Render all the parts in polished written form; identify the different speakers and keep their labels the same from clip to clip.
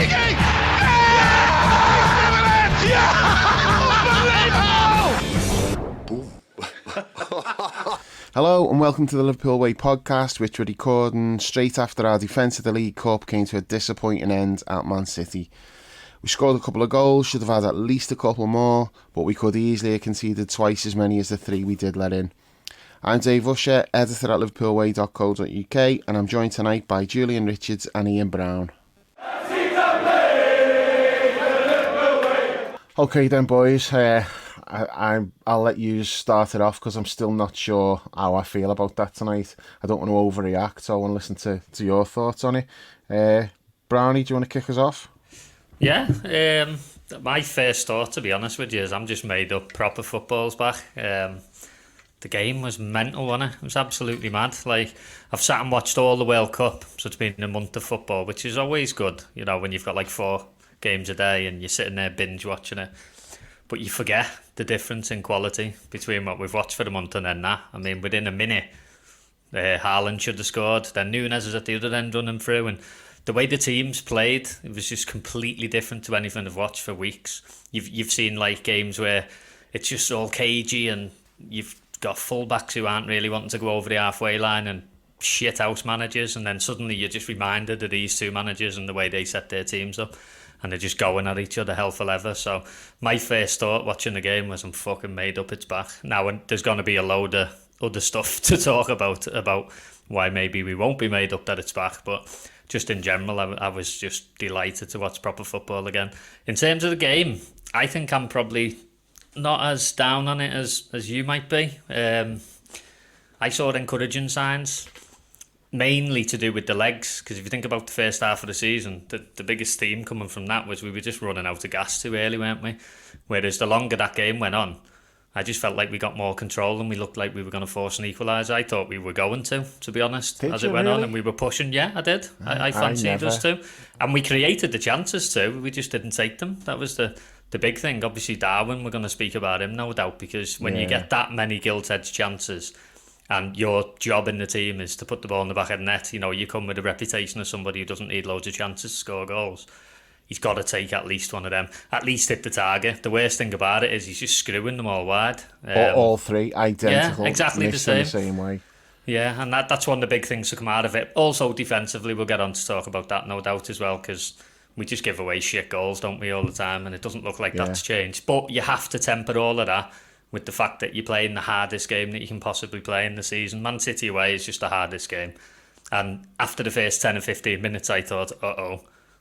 Speaker 1: Origi!
Speaker 2: Hello and welcome to the Liverpool Way podcast, which we're recording straight after our defence of the League Cup came to a disappointing end at Man City. We scored a couple of goals, should have had at least a couple more, but we could easily have conceded twice as many as the three we did let in. I'm Dave Usher, editor at liverpoolway.co.uk, and I'm joined tonight by Julian Richards and Ian Brown. Okay then boys, I'll let you start it off because I'm still not sure how I feel about that tonight. I don't want to overreact, so I want to listen to your thoughts on it. Brownie, do you want to kick us off?
Speaker 3: Yeah, my first thought, to be honest with you, is I'm just made up proper football's back. The game was mental, wasn't it? It was absolutely mad. Like, I've sat and watched all the World Cup, so it's been a month of football, which is always good, you know, when you've got like 4 games a day and you're sitting there binge watching it. But you forget the difference in quality between what we've watched for the month and then that. I mean, within a minute, Haaland should have scored. Then Nunes was at the other end running through. And the way the teams played, it was just completely different to anything I've watched for weeks. You've seen like games where it's just all cagey and you've got fullbacks who aren't really wanting to go over the halfway line and shit house managers. And then suddenly you're just reminded of these two managers and the way they set their teams up. And they're just going at each other hell for leather. So my first thought watching the game was I'm fucking made up it's back. Now there's going to be a load of other stuff to talk about why maybe we won't be made up that it's back. But just in general, I was just delighted to watch proper football again. In terms of the game, I think I'm probably not as down on it as you might be. I saw encouraging signs. Mainly to do with the legs, because if you think about the first half of the season, the biggest theme coming from that was we were just running out of gas too early, weren't we? Whereas the longer that game went on, I just felt like we got more control and we looked like we were going to force an equaliser. I thought we were going to be honest, as it went on, and we were pushing. Yeah, I did. I fancied us too. And we created the chances too, we just didn't take them. That was the big thing. Obviously Darwin, we're going to speak about him, no doubt, because when you get that many gilt-edged chances, and your job in the team is to put the ball in the back of the net. You know, you come with a reputation of somebody who doesn't need loads of chances to score goals. He's got to take at least one of them, at least hit the target. The worst thing about it is he's just screwing them all wide.
Speaker 2: All three, identical.
Speaker 3: Yeah, exactly the
Speaker 2: same way.
Speaker 3: Yeah, and that's one of the big things to come out of it. Also, defensively, we'll get on to talk about that, no doubt, as well, because we just give away shit goals, don't we, all the time, and it doesn't look like that's changed. But you have to temper all of that with the fact that you're playing the hardest game that you can possibly play in the season. Man City away is just the hardest game. And after the first 10 or 15 minutes, I thought,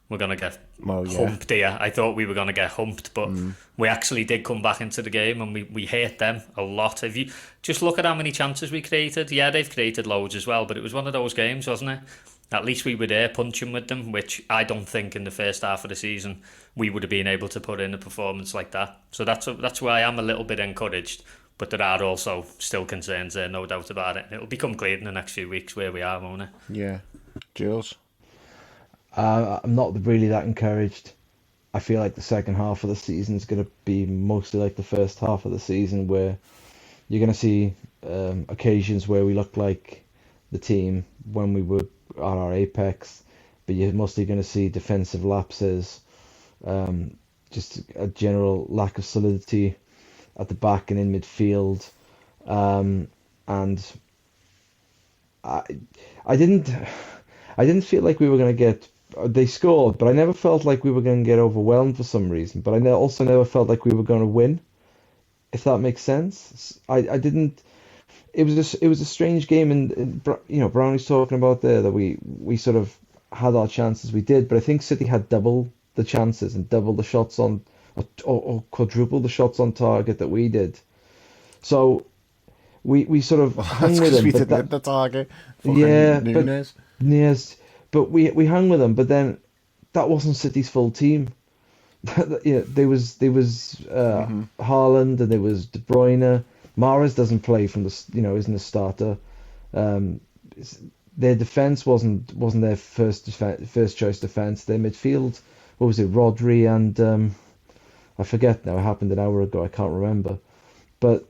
Speaker 3: we're going to get humped here. I thought we were going to get humped, but we actually did come back into the game and we hurt them a lot. If you just look at how many chances we created, yeah, they've created loads as well, but it was one of those games, wasn't it? At least we were there punching with them, which I don't think in the first half of the season we would have been able to put in a performance like that. So that's why I'm a little bit encouraged, but there are also still concerns there, no doubt about it. It'll become clear in the next few weeks where we are, won't it?
Speaker 2: Yeah. Jules?
Speaker 4: I'm not really that encouraged. I feel like the second half of the season is going to be mostly like the first half of the season, where you're going to see occasions where we look like the team when we were at our apex, but you're mostly going to see defensive lapses, just a general lack of solidity at the back and in midfield, and I didn't feel like we were going to get. They scored, but I never felt like we were going to get overwhelmed for some reason. But I also never felt like we were going to win, if that makes sense. I didn't. It was a strange game, and you know, Brownie's talking about there that we sort of had our chances. We did, but I think City had double the chances and double the shots on, or quadruple the shots on target that we did. So we sort of hung with them.
Speaker 2: We didn't hit the target.
Speaker 4: Yeah,
Speaker 2: Nunes.
Speaker 4: But we hung with them. But then that wasn't City's full team. Yeah, there was Haaland and there was De Bruyne. Mahrez doesn't play from isn't a starter. Their defense wasn't their first choice defense. Their midfield, what was it, Rodri and I forget now. It happened an hour ago. I can't remember. But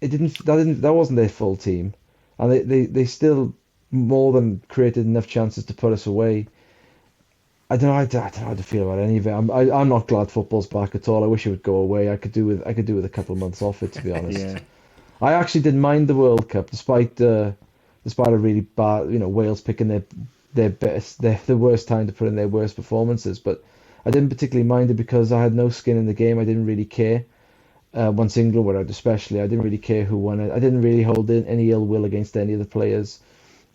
Speaker 4: that wasn't their full team, and they still more than created enough chances to put us away. I don't know how to feel about any of it. I'm not glad football's back at all. I wish it would go away. I could do with a couple of months off it, to be honest.
Speaker 2: Yeah.
Speaker 4: I actually didn't mind the World Cup, despite a really bad, Wales picking their best, the worst time to put in their worst performances. But I didn't particularly mind it because I had no skin in the game. I didn't really care. Once England were out, especially, I didn't really care who won it. I didn't really hold in any ill will against any of the players,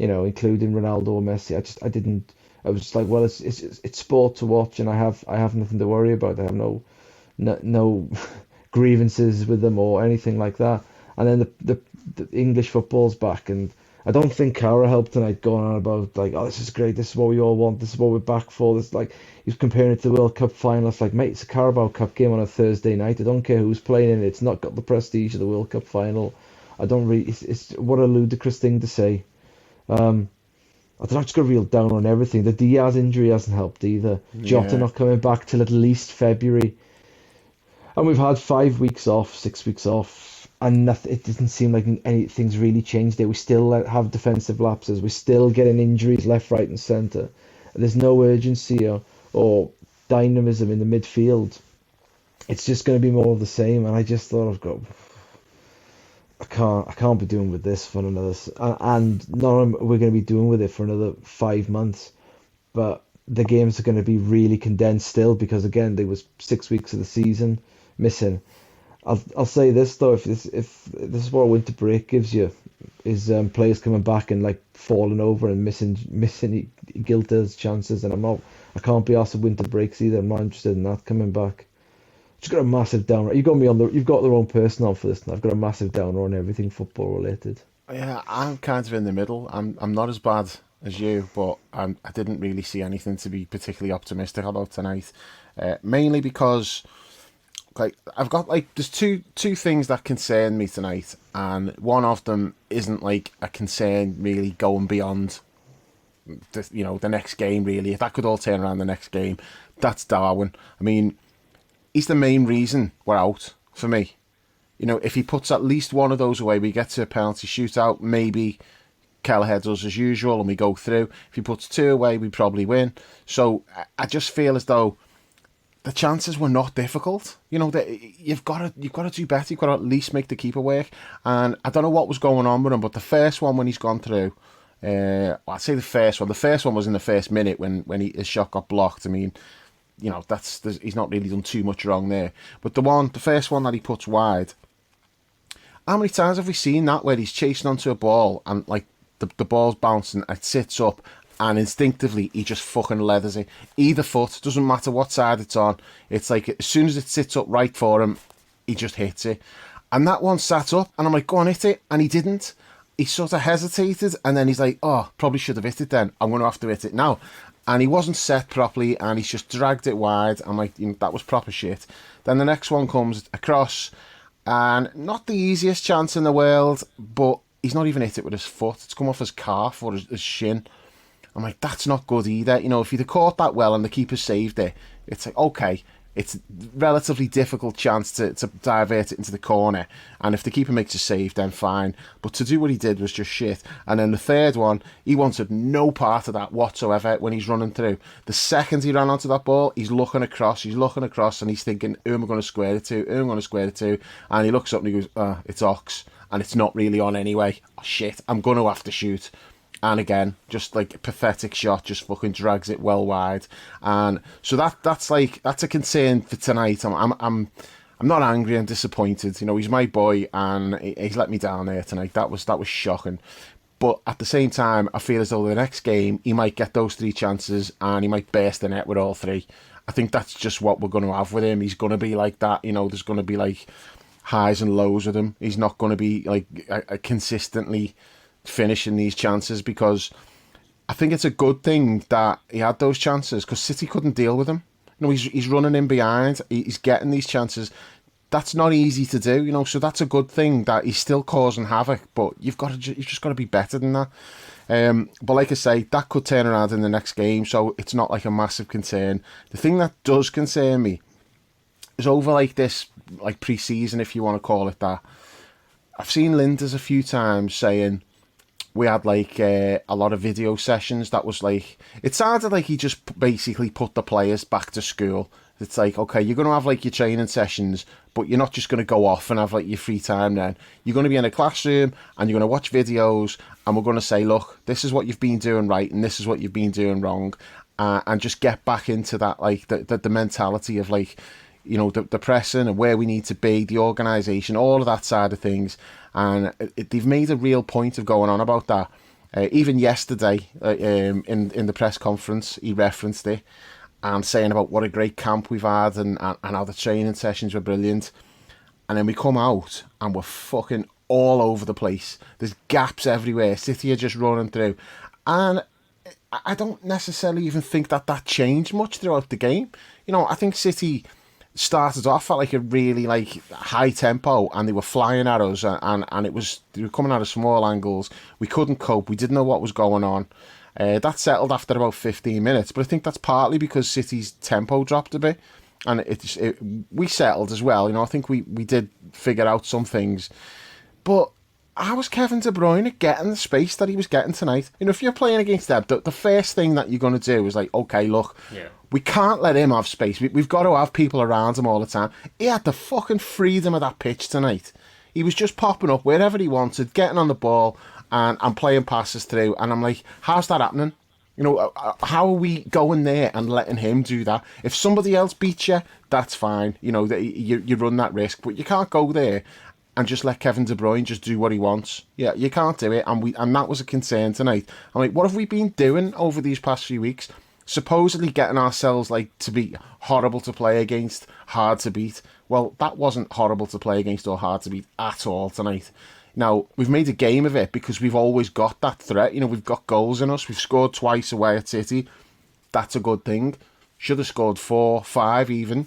Speaker 4: including Ronaldo or Messi. I didn't. I was just like, well, it's sport to watch, and I have nothing to worry about. I have no grievances with them or anything like that. And then the English football's back, and I don't think Cara helped tonight going on about like, oh, this is great, this is what we all want, this is what we're back for. This like he's comparing it to the World Cup final. It's like, mate, it's a Carabao Cup game on a Thursday night. I don't care who's playing in it. It's not got the prestige of the World Cup final. I don't really. It's what a ludicrous thing to say. I don't know, I just got a real down on everything. The Diaz injury hasn't helped either. Jota
Speaker 2: Yeah.
Speaker 4: not coming back till at least February. And we've had 5 weeks off, 6 weeks off, and nothing, it doesn't seem like anything's really changed there. We still have defensive lapses. We're still getting injuries left, right, and centre. There's no urgency or dynamism in the midfield. It's just going to be more of the same. And I just thought, I can't be doing with this for and not we're going to be doing with it for another 5 months. But the games are going to be really condensed still because again there was 6 weeks of the season missing. I'll say this though, if this is what a winter break gives you, is players coming back and like falling over and missing Gilter's chances, and I can't be asked for winter breaks either. I'm not interested in that coming back. Just got a massive downer. You've got the wrong person on for this, and I've got a massive downer on everything football related.
Speaker 2: Yeah, I'm kind of in the middle. I'm not as bad as you, but I didn't really see anything to be particularly optimistic about tonight. Mainly because like I've got like there's two things that concern me tonight, and one of them isn't like a concern really going beyond the next game really. If that could all turn around the next game, that's Darwin. I mean, he's the main reason we're out for me. If he puts at least one of those away, we get to a penalty shootout. Maybe Kelleher does as usual and we go through. If he puts two away, we probably win. So I just feel as though the chances were not difficult. You've got to do better. You've got to at least make the keeper work. And I don't know what was going on with him, but the first one when he's gone through, I'd say the first one. The first one was in the first minute when his shot got blocked. I mean, he's not really done too much wrong there. But the first one that he puts wide, how many times have we seen that where he's chasing onto a ball and like the ball's bouncing, it sits up, and instinctively he just fucking leathers it. Either foot, doesn't matter what side it's on. It's like as soon as it sits up right for him, he just hits it. And that one sat up, and I'm like, go on, hit it, and he didn't. He sort of hesitated, and then he's like, oh, probably should have hit it then. I'm going to have to hit it now. And he wasn't set properly, and he's just dragged it wide. I'm like, that was proper shit. Then the next one comes across, and not the easiest chance in the world, but he's not even hit it with his foot. It's come off his calf or his shin. I'm like, that's not good either. If he'd have caught that well and the keeper saved it, it's like, okay, it's a relatively difficult chance to divert it into the corner. And if the keeper makes a save, then fine. But to do what he did was just shit. And then the third one, he wanted no part of that whatsoever when he's running through. The second he ran onto that ball, he's looking across, and he's thinking, who am I going to square it to? And he looks up and he goes, it's Ox. And it's not really on anyway. Oh, shit, I'm going to have to shoot. And again, just like a pathetic shot, just fucking drags it well wide. And so that's a concern for tonight. I'm not angry, I'm disappointed. He's my boy and he's let me down there tonight. That was shocking. But at the same time, I feel as though the next game he might get those three chances and he might burst the net with all three. I think that's just what we're going to have with him. He's going to be like that. There's going to be like highs and lows with him. He's not going to be like consistently finishing these chances, because I think it's a good thing that he had those chances, because City couldn't deal with him. He's running in behind, he's getting these chances. That's not easy to do, so that's a good thing that he's still causing havoc, but you've just got to be better than that. But like I say, that could turn around in the next game, so it's not like a massive concern. The thing that does concern me is over like this, like pre-season, if you want to call it that. I've seen Linders a few times saying, we had like a lot of video sessions that was like, it sounded like he just basically put the players back to school. It's like, okay, you're going to have like your training sessions, but you're not just going to go off and have like your free time then. You're going to be in a classroom and you're going to watch videos, and we're going to say, look, this is what you've been doing right and this is what you've been doing wrong, and just get back into that, like the mentality of like, you know, the pressing and where we need to be, the organisation, all of that side of things. And they've made a real point of going on about that. Even yesterday, in the press conference, he referenced it and saying about what a great camp we've had and how the training sessions were brilliant. And then we come out and we're fucking all over the place. There's gaps everywhere. City are just running through. And I don't necessarily even think that changed much throughout the game. You know, I think City started off at like a really like high tempo, and they were flying at us, and they were coming at us from all angles. We couldn't cope. We didn't know what was going on. That settled after about 15 minutes, but I think that's partly because City's tempo dropped a bit, and we settled as well. You know, I think we did figure out some things, but how was Kevin De Bruyne getting the space that he was getting tonight? You know, if you're playing against them, the first thing that you're going to do is like, okay, look, we can't let him have space. We've got to have people around him all the time. He had the fucking freedom of that pitch tonight. He was just popping up wherever he wanted, getting on the ball and playing passes through. And I'm like, how's that happening? You know, how are we going there and letting him do that? If somebody else beats you, that's fine. You know, you run that risk, but you can't go there and just let Kevin De Bruyne just do what he wants. Yeah, you can't do it, and that was a concern tonight. I'm like, what have we been doing over these past few weeks? Supposedly getting ourselves like to be horrible to play against, hard to beat. Well, that wasn't horrible to play against or hard to beat at all tonight. Now, we've made a game of it because we've always got that threat. You know, we've got goals in us. We've scored twice away at City. That's a good thing. Should have scored 4, 5 even,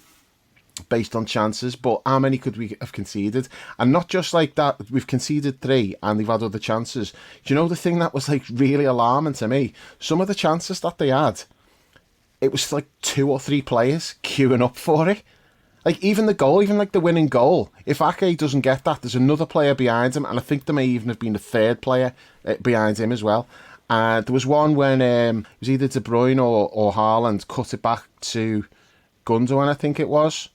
Speaker 2: based on chances, but how many could we have conceded? And not just like that, we've conceded 3 and they've had other chances. Do you know the thing that was like really alarming to me? Some of the chances that they had, it was like 2 or 3 players queuing up for it. Like even the goal, even like the winning goal, if Ake doesn't get that, there's another player behind him, and I think there may even have been a third player behind him as well. And there was one when it was either De Bruyne or Haaland cut it back to Gundogan, I think it was.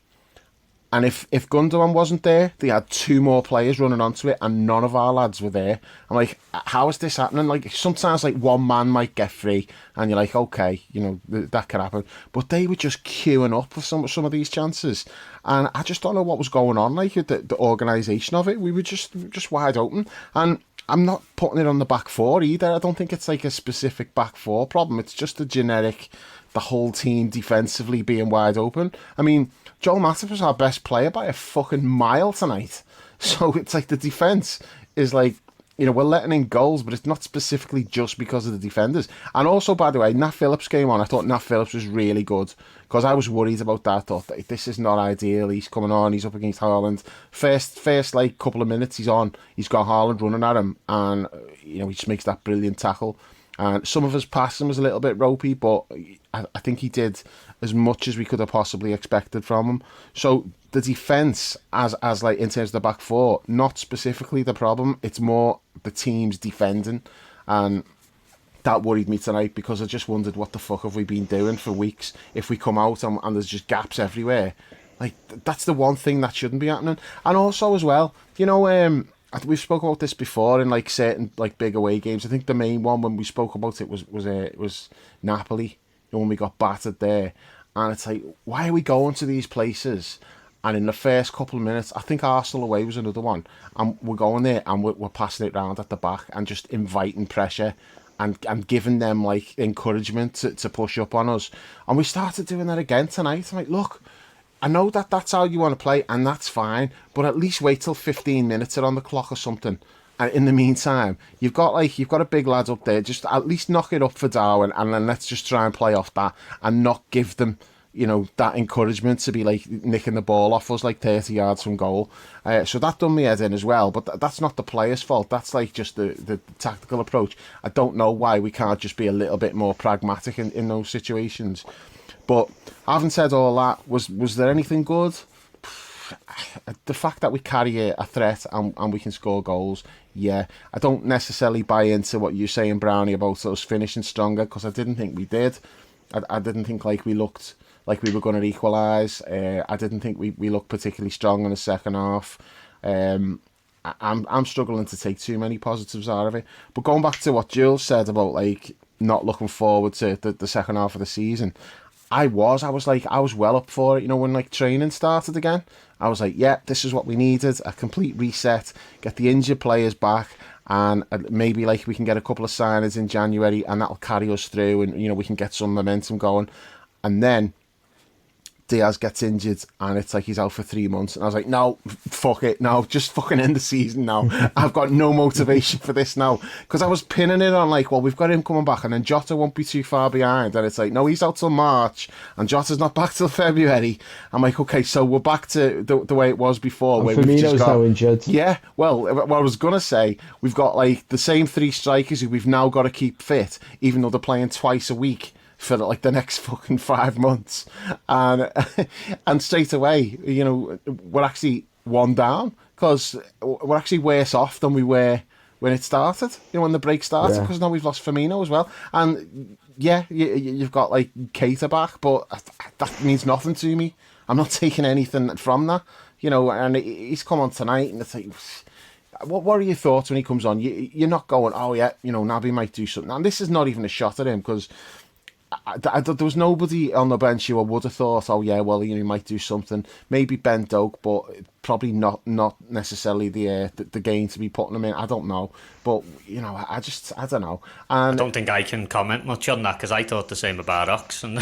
Speaker 2: And if Gundogan wasn't there, they had 2 more players running onto it, and none of our lads were there. I'm like, how is this happening? Like sometimes, like one man might get free, and you're like, okay, you know that could happen. But they were just queuing up for some of these chances, and I just don't know what was going on. Like the organisation of it, we were just wide open. And I'm not putting it on the back 4 either. I don't think it's like a specific back 4 problem. It's just a generic, the whole team defensively being wide open. I mean, Joel Matip was our best player by a fucking mile tonight. So it's like the defence is like, you know, we're letting in goals, but it's not specifically just because of the defenders. And also, by the way, Nat Phillips came on. I thought Nat Phillips was really good because I was worried about that. I thought that this is not ideal. He's coming on. He's up against Haaland. First like couple of minutes he's on. He's got Haaland running at him, and you know he just makes that brilliant tackle. And some of his passing was a little bit ropey, but I think he did as much as we could have possibly expected from him. So the defence, as like in terms of the back 4, not specifically the problem. It's more the team's defending, and that worried me tonight because I just wondered what the fuck have we been doing for weeks if we come out and there's just gaps everywhere. Like that's the one thing that shouldn't be happening. And also as well, you know, we've spoken about this before in like certain like big away games. I think the main one when we spoke about it was Napoli, you know, when we got battered there. And it's like, why are we going to these places? And in the first couple of minutes, I think Arsenal away was another one, and we're going there and we're passing it round at the back and just inviting pressure and giving them like encouragement to push up on us. And we started doing that again tonight. I'm like, look, I know that's how you want to play, and that's fine, but at least wait till 15 minutes are on the clock or something. And in the meantime, you've got a big lad up there. Just at least knock it up for Darwin, and then let's just try and play off that and not give them, you know, that encouragement to be like nicking the ball off us like 30 yards from goal. So that done me head in as well. But that's not the players' fault. That's like just the tactical approach. I don't know why we can't just be a little bit more pragmatic in those situations. But having said all that, was there anything good? the fact that we carry a threat and we can score goals, yeah. I don't necessarily buy into what you're saying, Brownie, about us finishing stronger, because I didn't think we did. I didn't think like we looked like we were going to equalise. I didn't think we looked particularly strong in the second half. I'm struggling to take too many positives out of it. But going back to what Jules said about like not looking forward to the second half of the season, I was well up for it. You know, when like training started again, I was like, yeah, this is what we needed, a complete reset, get the injured players back, and maybe like we can get a couple of signings in January, and that'll carry us through, and you know we can get some momentum going. And then Diaz gets injured and it's like he's out for 3 months, and I was like, no, fuck it, no, just fucking end the season now. I've got no motivation for this now, because I was pinning it on like, well, we've got him coming back and then Jota won't be too far behind, and it's like, no, he's out till March and Jota's not back till February. I'm like, okay, so we're back to the way it was before,
Speaker 4: And
Speaker 2: where we've just
Speaker 4: Firmino's
Speaker 2: got,
Speaker 4: now injured.
Speaker 2: yeah, well, what I was gonna say, we've got like the same 3 strikers who we've now got to keep fit, even though they're playing twice a week for like the next fucking 5 months, and and straight away, you know, we're actually one down, because we're actually worse off than we were when it started. You know, when the break started, because now we've lost Firmino as well, and yeah, you've got like Keita back, but that means nothing to me. I'm not taking anything from that, you know. And he's come on tonight, and it's like, what are your thoughts when he comes on? You're not going, oh yeah, you know, Naby might do something. And this is not even a shot at him, because there was nobody on the bench who I would have thought, oh yeah, well, you know, he might do something. Maybe Ben Doak, but probably not necessarily the game to be putting him in. I don't know, but you know, I don't know. And
Speaker 3: I don't think I can comment much on that, because I thought the same about Ox, and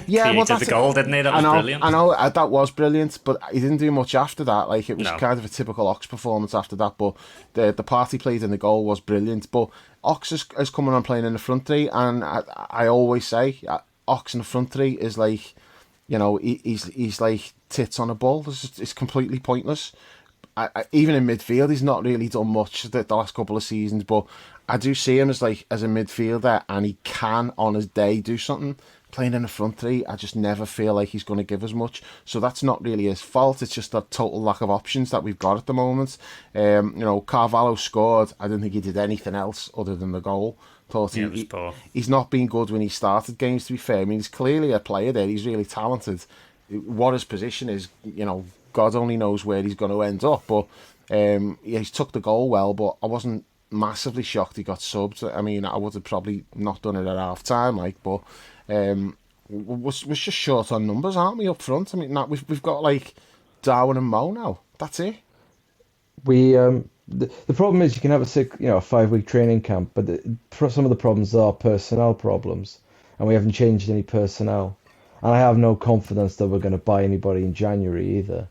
Speaker 2: yeah,
Speaker 3: created
Speaker 2: well,
Speaker 3: the goal, didn't he? That was brilliant.
Speaker 2: I know that was brilliant, but he didn't do much after that. Like, it was
Speaker 3: No.
Speaker 2: kind of a typical Ox performance after that. But the part he played in the goal was brilliant. But Ox is coming on playing in the front three, and I always say Ox in the front three is like, you know, he's like tits on a ball. It's completely pointless. Even in midfield, he's not really done much the last couple of seasons, but I do see him as a midfielder, and he can on his day do something. Playing in the front three, I just never feel like he's going to give us much. So that's not really his fault. It's just a total lack of options that we've got at the moment. You know, Carvalho scored. I didn't think he did anything else other than the goal. Thought
Speaker 3: Yeah, it was poor.
Speaker 2: he's not been good when he started games, to be fair. I mean, he's clearly a player there. He's really talented. What his position is, you know, God only knows where he's going to end up. But yeah, he's took the goal well, but I wasn't massively shocked he got subbed. I mean, I would have probably not done it at half time, like, but we're just short on numbers, aren't we, up front? I mean, we've got like Darwin and Mo now. That's it.
Speaker 4: We the problem is you can have a 5 week training camp, but some of the problems are personnel problems, and we haven't changed any personnel. And I have no confidence that we're going to buy anybody in January either.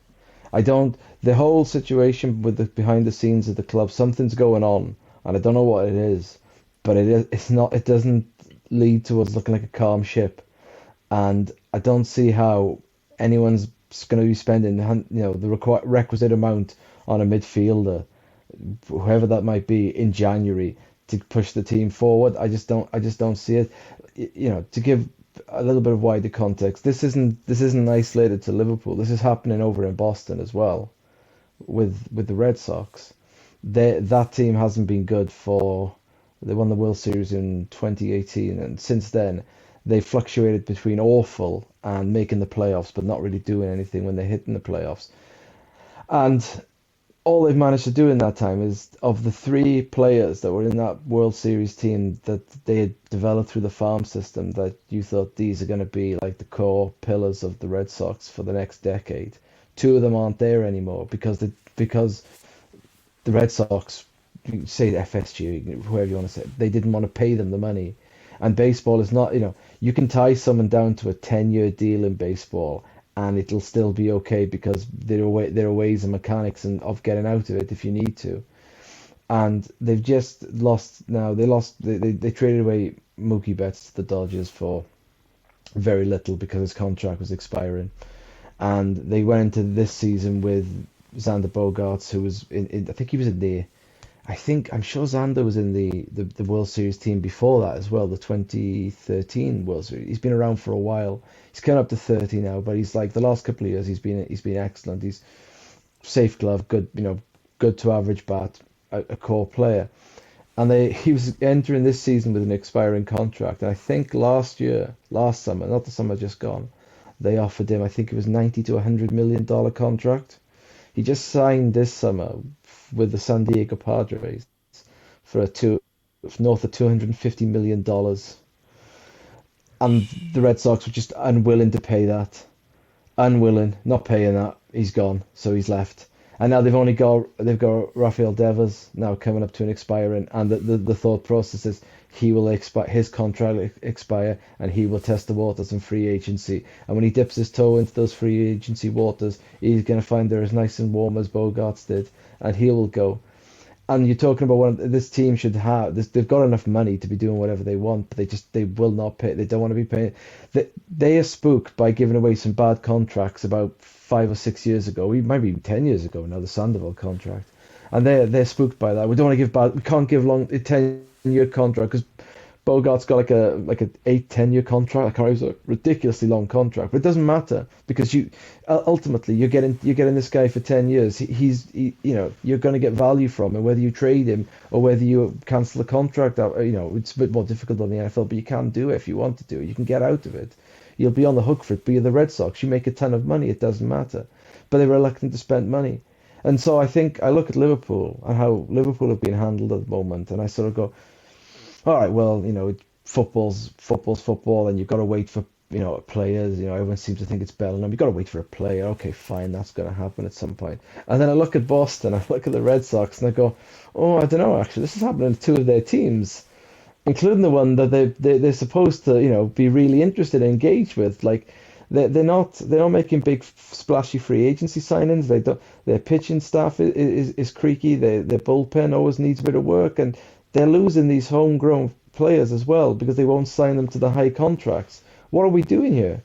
Speaker 4: I don't. The whole situation with the behind the scenes of the club, something's going on, and I don't know what it is, but it's not. It doesn't lead to us looking like a calm ship, and I don't see how anyone's going to be spending the requisite amount on a midfielder, whoever that might be, in January to push the team forward. I just don't see it. You know, to give a little bit of wider context, this isn't isolated to Liverpool. This is happening over in Boston as well, with the Red Sox. That team hasn't been good for. They won the World Series in 2018, and since then they fluctuated between awful and making the playoffs, but not really doing anything when they hit in the playoffs. And all they've managed to do in that time is, of the 3 players that were in that World Series team that they had developed through the farm system, that you thought these are going to be like the core pillars of the Red Sox for the next decade, 2 of them aren't there anymore because the Red Sox, say FSG, whoever you want to say, they didn't want to pay them the money. And baseball is not, you can tie someone down to a 10-year deal in baseball, and it'll still be okay because there are ways and mechanics of getting out of it if you need to. And they've just lost now. They traded away Mookie Betts to the Dodgers for very little because his contract was expiring. And they went into this season with Xander Bogaerts, who was I'm sure Xander was in the World Series team before that as well, the 2013 World Series. He's been around for a while. He's coming up to 30 now, but he's like the last couple of years he's been excellent. safe glove, good, good to average bat, a core player. And he was entering this season with an expiring contract. And I think last summer, not the summer just gone, they offered him, I think it was 90 to $100 million contract. He just signed this summer with the San Diego Padres for north of $250 million, and the Red Sox were just unwilling to pay that. Unwilling, not paying that. He's gone, so he's left. And now they've got Rafael Devers now coming up to an expiring, and the thought process is he will expire, his contract expire, and he will test the waters in free agency. And when he dips his toe into those free agency waters, he's going to find they're as nice and warm as Bogarts did, and he will go. And you're talking about this team should have this. They've got enough money to be doing whatever they want, but they will not pay. They don't want to be paying. They are spooked by giving away some bad contracts about 5 or 6 years ago, maybe even 10 years ago now. The Sandoval contract, and they're spooked by that. We don't want to give bad. We can't give a 10-year contract because Bogart's got like a 8-10 year contract. I can't remember, it's a ridiculously long contract, but it doesn't matter because ultimately you're getting this guy for 10 years. You're going to get value from him, whether you trade him or whether you cancel the contract out. It's a bit more difficult on the NFL, but you can do it if you want to do it. You can get out of it. You'll be on the hook for it. But you're the Red Sox. You make a ton of money. It doesn't matter. But they're reluctant to spend money. And so I think I look at Liverpool and how Liverpool have been handled at the moment, and I sort of go, all right, well, football's football, and you've got to wait for, players. Everyone seems to think it's Bellingham. You've got to wait for a player. Okay, fine, that's going to happen at some point. And then I look at Boston, I look at the Red Sox, and I go, oh, I don't know, actually, this is happening to two of their teams, including the one that they're supposed to, be really interested and engaged with. Like, they're not making big splashy free agency signings. Their pitching staff is creaky. Their bullpen always needs a bit of work, and they're losing these homegrown players as well because they won't sign them to the high contracts. What are we doing here?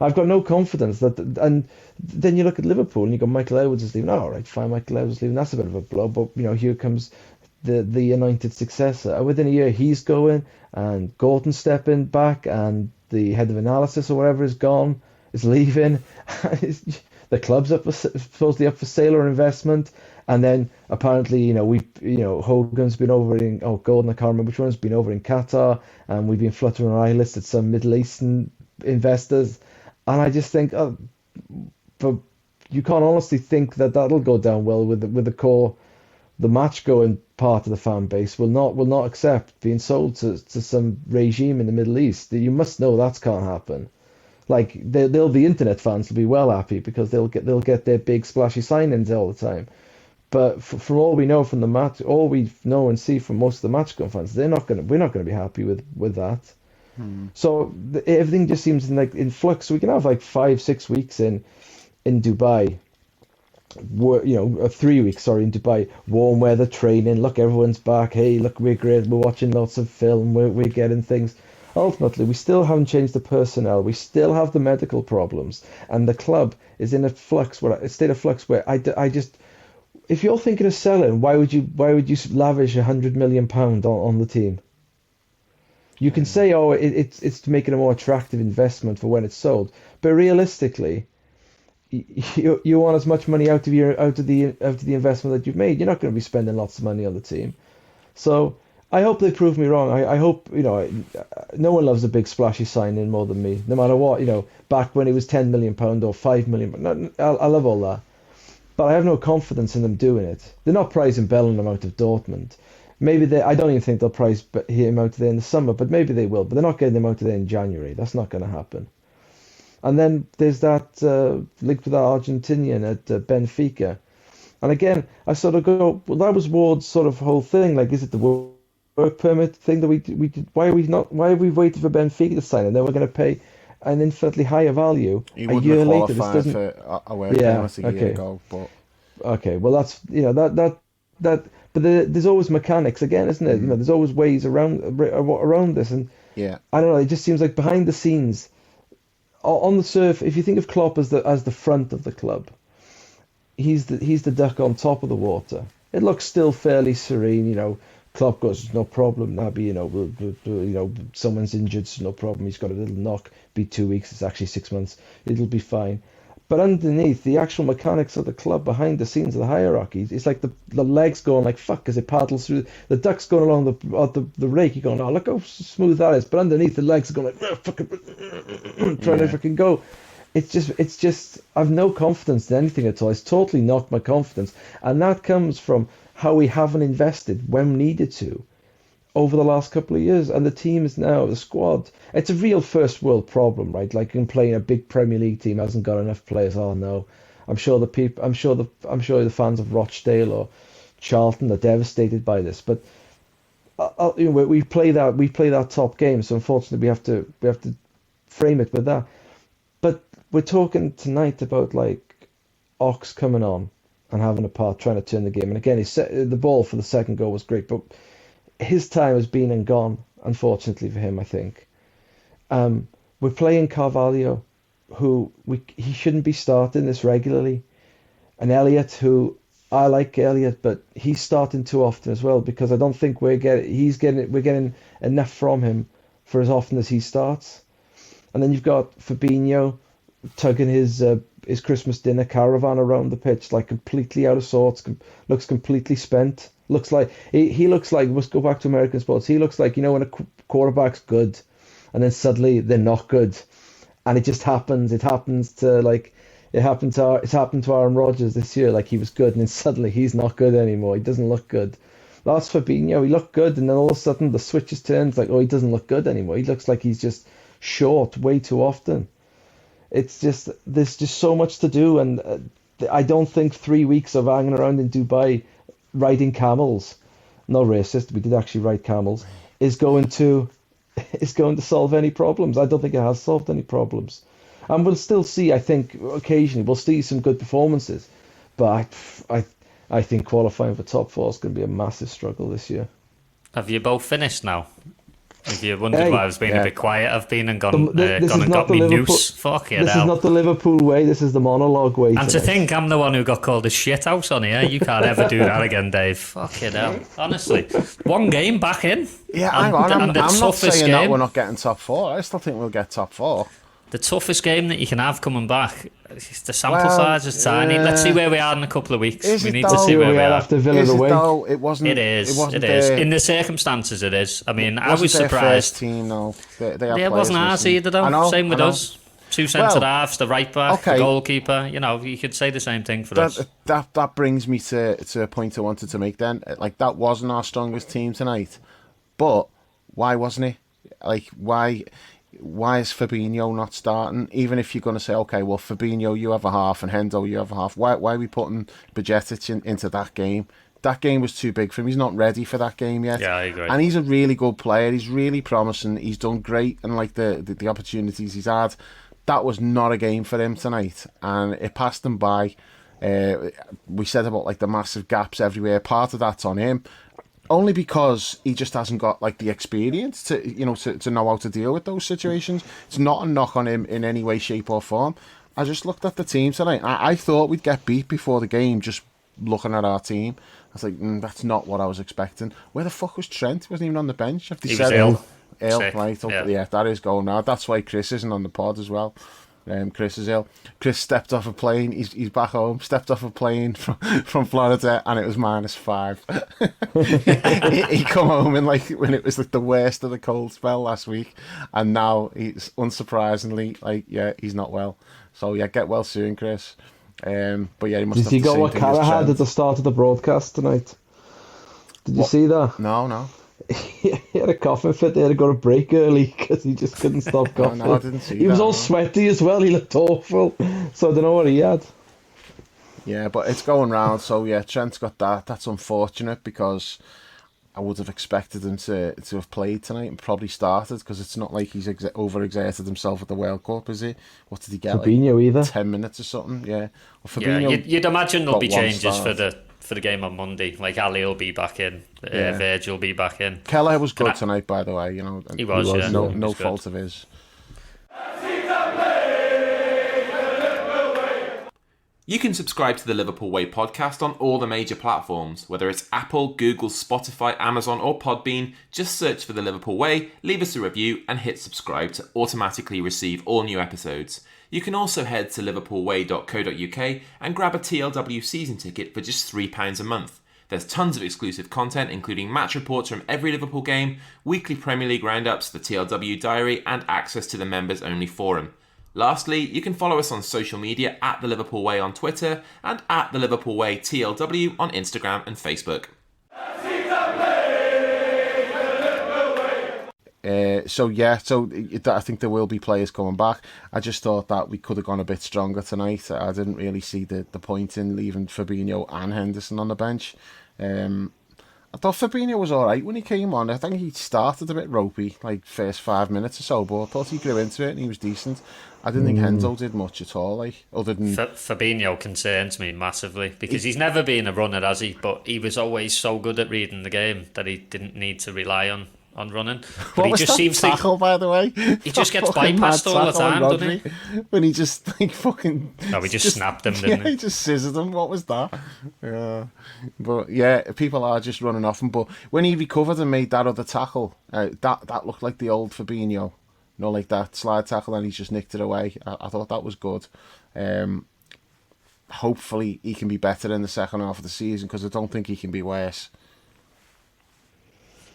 Speaker 4: I've got no confidence that. And then you look at Liverpool and you go, Michael Edwards is leaving. Oh, all right, fine, Michael Edwards is leaving. That's a bit of a blow, but here comes the anointed successor. And within a year, he's going, and Gordon's stepping back, and the head of analysis or whatever is gone, is leaving. The club's supposedly up for sale or investment. And then apparently, Hogan's been over in, Gordon, I can't remember which one's been over in Qatar, and we've been fluttering our eyelids at some Middle Eastern investors. And I just think, but you can't honestly think that that'll go down well with the core, the match going part of the fan base will not accept being sold to some regime in the Middle East. You must know that can't happen. Like the internet fans will be well happy because they'll get their big splashy signings all the time. But from all we know from the match, all we know and see from most of the match gun fans, we're not going to be happy with that. So everything just seems in flux. We can have like 5-6 weeks in Dubai, 3 weeks, in Dubai, warm weather training. Look, everyone's back. Hey, look, we're great. We're watching lots of film. We're getting things. Ultimately, we still haven't changed the personnel. We still have the medical problems, and the club is in a state of flux where I just. If you're thinking of selling, why would you lavish £100 million on the team? You can say, it's to make it a more attractive investment for when it's sold, but realistically, you want as much money out of the investment that you've made. You're not going to be spending lots of money on the team. So I hope they prove me wrong. I hope no one loves a big splashy signing more than me. No matter what, back when it was £10 million or £5 million, I love all that. But I have no confidence in them doing it. They're not pricing Bellingham out of Dortmund. I don't even think they'll price him out of there in the summer, but maybe they will. But they're not getting him out of there in January. That's not going to happen. And then there's that linked with that Argentinian at Benfica. And again, I sort of go, well, that was Ward's sort of whole thing. Like, is it the work permit thing that we did? Why have we waited for Benfica to sign, and then we're going to pay an infinitely higher value
Speaker 2: He
Speaker 4: a
Speaker 2: wouldn't
Speaker 4: year
Speaker 2: have
Speaker 4: later?
Speaker 2: qualified for a work permit a year ago, but
Speaker 4: okay, well that's that. But there's always mechanics again, isn't it? There's always ways around this, and
Speaker 2: yeah,
Speaker 4: I don't know. It just seems like behind the scenes, on the surface, if you think of Klopp as the front of the club, he's the duck on top of the water. It looks still fairly serene, Klopp goes, no problem, Naby, someone's injured, no problem. He's got a little knock, be 2 weeks, it's actually 6 months, it'll be fine. But underneath, the actual mechanics of the club, behind the scenes of the hierarchy, it's like the legs going like fuck as it paddles through. The duck's going along the rake. You're going, oh, look how smooth that is. But underneath, the legs are going like, oh, fucking, trying to fucking go. It's just, I've no confidence in anything at all. It's totally knocked my confidence. And that comes from how we haven't invested when needed to over the last couple of years. And the team is now, the squad, it's a real first world problem, right? Like in playing a big Premier League team hasn't got enough players. Oh no. I'm sure the fans of Rochdale or Charlton are devastated by this. But we play that top game, so unfortunately we have to frame it with that. But we're talking tonight about like Ox coming on and having a part, trying to turn the game. And again, the ball for the second goal was great, but his time has been and gone, unfortunately for him, I think. We're playing Carvalho, who he shouldn't be starting this regularly, and Elliott, who I like Elliott, but he's starting too often as well, because I don't think we're getting enough from him for as often as he starts. And then you've got Fabinho tugging his Christmas dinner caravan around the pitch, like completely out of sorts, looks completely spent. Looks like he looks like, let's go back to American sports. He looks like, when a quarterback's good, and then suddenly they're not good, and it just happens. It happened to Aaron Rodgers this year. Like he was good, and then suddenly he's not good anymore. He doesn't look good. Last Fabinho, he looked good, and then all of a sudden the switch is turned. Like, oh, he doesn't look good anymore. He looks like he's just short way too often. It's just, there's just so much to do, and I don't think 3 weeks of hanging around in Dubai riding camels, no racist, we did actually ride camels, is going to solve any problems. I don't think it has solved any problems. And we'll still see, I think, occasionally we'll see some good performances, but I think qualifying for top four is going to be a massive struggle this year.
Speaker 3: Have you both finished now? If you wondered why I was being a bit quiet, I've been and gone and got me noose. Fuck it out.
Speaker 4: This is not the Liverpool way, this is the monologue way.
Speaker 3: And to think I'm the one who got called a shit house on here, you can't ever do that again, Dave. Fuck it out. Honestly. One game back in.
Speaker 2: Yeah, hang on. I'm not saying that we're not getting top four. I still think we'll get top four.
Speaker 3: The toughest game that you can have coming back, the sample size is tiny. Let's see where we are in a couple of weeks. We need to see where we are
Speaker 4: after Villa away.
Speaker 2: It wasn't.
Speaker 3: It is. In the circumstances, it is. I mean, I was surprised.
Speaker 2: First team, though.
Speaker 3: It wasn't ours either, though. Same with us. Two centre halves, the right back, the goalkeeper. You could say the same thing for us.
Speaker 2: That brings me to a point I wanted to make. Then, like, that wasn't our strongest team tonight, but why wasn't it? Like, why is Fabinho not starting? Even if you're going to say, okay, well, Fabinho, you have a half, and Hendo, you have a half. Why are we putting Bajcetic into that game? That game was too big for him. He's not ready for that game yet.
Speaker 3: Yeah, I agree.
Speaker 2: And he's a really good player. He's really promising. He's done great, and like the opportunities he's had, that was not a game for him tonight, and it passed him by. We said about like the massive gaps everywhere. Part of that's on him. Only because he just hasn't got like the experience to know how to deal with those situations. It's not a knock on him in any way, shape or form. I just looked at the team tonight. I thought we'd get beat before the game, just looking at our team. I was like, that's not what I was expecting. Where the fuck was Trent? He wasn't even on the bench.
Speaker 3: He was ill.
Speaker 2: Sick. Right? Yeah, that is going now. That's why Chris isn't on the pod as well. Chris is ill. Chris stepped off a plane. He's back home. Stepped off a plane from Florida, and it was -5. he come home in like when it was like the worst of the cold spell last week, and now he's unsurprisingly he's not well. So yeah, get well soon, Chris. But yeah, he must.
Speaker 4: Did you got what Cara had at the start of the broadcast tonight? Did you see that?
Speaker 2: No.
Speaker 4: He had a coughing fit. They had to go to break early because he just couldn't stop coughing.
Speaker 2: No, I didn't see
Speaker 4: he was all sweaty as well. He looked awful. So I don't know what he had.
Speaker 2: Yeah, but it's going round. So yeah, Trent's got that. That's unfortunate because I would have expected him to have played tonight and probably started, because it's not like he's overexerted himself at the World Cup, is he? What did he get?
Speaker 4: Fabinho
Speaker 2: like
Speaker 4: either.
Speaker 2: 10 minutes or something. Yeah.
Speaker 3: You'd imagine there'll be changes for the game on Monday. Like Ali will be back in, Virgil will be back in.
Speaker 2: Keller was good tonight, by the way.
Speaker 3: He was. Yeah.
Speaker 2: No fault of his.
Speaker 1: You can subscribe to the Liverpool Way podcast on all the major platforms, whether it's Apple, Google, Spotify, Amazon or Podbean. Just search for the Liverpool Way, leave us a review and hit subscribe to automatically receive all new episodes. You can also head to liverpoolway.co.uk and grab a TLW season ticket for just £3 a month. There's tons of exclusive content, including match reports from every Liverpool game, weekly Premier League roundups, the TLW diary, and access to the members-only forum. Lastly, you can follow us on social media at The Liverpool Way on Twitter and at The Liverpool Way TLW on Instagram and Facebook.
Speaker 2: So I think there will be players coming back. I just thought that we could have gone a bit stronger tonight. I didn't really see the point in leaving Fabinho and Henderson on the bench. I thought Fabinho was alright when he came on. I think he started a bit ropey, like first 5 minutes or so, but I thought he grew into it and he was decent. I didn't think Hendo did much at all, like, other than...
Speaker 3: Fabinho concerns me massively, because he's never been a runner, has he? But he was always so good at reading the game that he didn't need to rely on running. But
Speaker 2: what
Speaker 3: he
Speaker 2: was
Speaker 3: just
Speaker 2: that
Speaker 3: seems
Speaker 2: tackle, by the way?
Speaker 3: He just gets bypassed all the time, doesn't he?
Speaker 2: When he just, like, fucking...
Speaker 3: No, he just snapped him, didn't
Speaker 2: he? He just scissored him. What was that? Yeah. But, yeah, people are just running off him. But when he recovered and made that other tackle, that looked like the old Fabinho. You know, like that slide tackle, and he's just nicked it away. I thought that was good. Hopefully he can be better in the second half of the season, because I don't think he can be worse.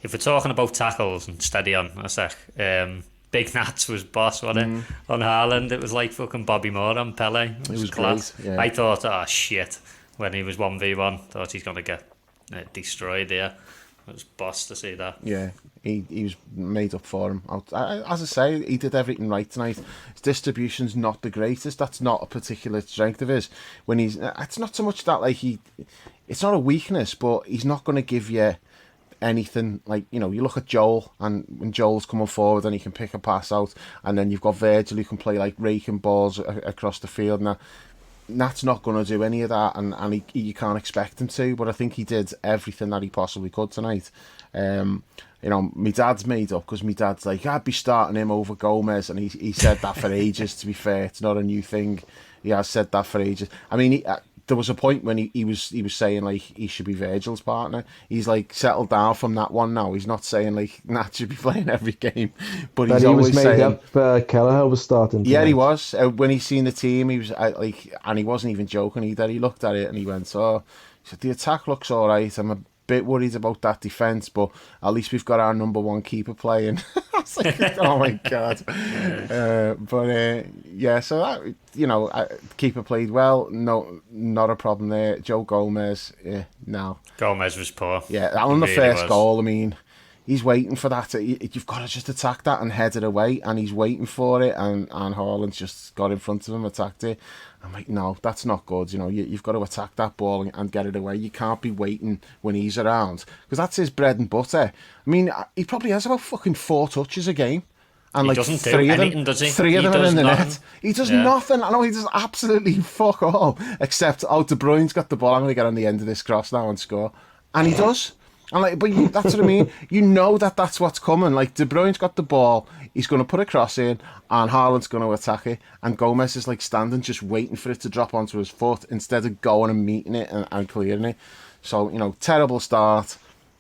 Speaker 3: If we're talking about tackles, and steady on a sec, Big Nats was boss, wasn't it? On Haaland, it was like fucking Bobby Moore on Pele. It was class. Great, yeah. I thought, oh shit, when he was 1v1, thought he's going to get destroyed there. It was boss to see that. Yeah,
Speaker 2: he was made up for him. As I say, he did everything right tonight. His distribution's not the greatest. That's not a particular strength of his. It's not so much that, like, it's not a weakness, but he's not going to give you anything. Like, you know, you look at Joel, and when Joel's coming forward and he can pick a pass out, and then you've got Virgil who can play like raking balls across the field. Now, Nat's not going to do any of that, and you can't expect him to, but I think he did everything that he possibly could tonight. You know, my dad's made up, because my dad's like, I'd be starting him over Gomez, and he said that for ages, to be fair. It's not a new thing. He has said that for ages. I mean, there was a point when he was saying, like, he should be Virgil's partner. He's, like, settled down from that one now. He's not saying, like, Nat should be playing every game, but he's always saying...
Speaker 4: up, Kelleher was starting tonight.
Speaker 2: Yeah, he was. When he seen the team, he was like, and he wasn't even joking either. He looked at it and he went, he said, the attack looks all right. I'm a bit worried about that defence, but at least we've got our number one keeper playing. I was like, oh my God. Yeah, so that, you know, keeper played well. No, not a problem there. Joe Gomez, no.
Speaker 3: Gomez was poor.
Speaker 2: Yeah, on the really first goal, I mean, he's waiting for that. You've got to just attack that and head it away, and he's waiting for it, and Haaland's just got in front of him, attacked it. I'm like, no, that's not good. You know, you've got to attack that ball and get it away. You can't be waiting when he's around, because that's his bread and butter. I mean, he probably has about fucking 4 touches a game. And
Speaker 3: he
Speaker 2: like
Speaker 3: doesn't
Speaker 2: three
Speaker 3: do
Speaker 2: of them,
Speaker 3: anything, does he?
Speaker 2: Three of them are in the net. He does nothing. I know, he does absolutely fuck all, except, De Bruyne's got the ball, I'm going to get on the end of this cross now and score. And he does. And like, but that's what I mean. You know that's what's coming. Like, De Bruyne's got the ball, he's going to put a cross in, and Haaland's going to attack it, and Gomez is like standing just waiting for it to drop onto his foot instead of going and meeting it and clearing it. So, you know, terrible start.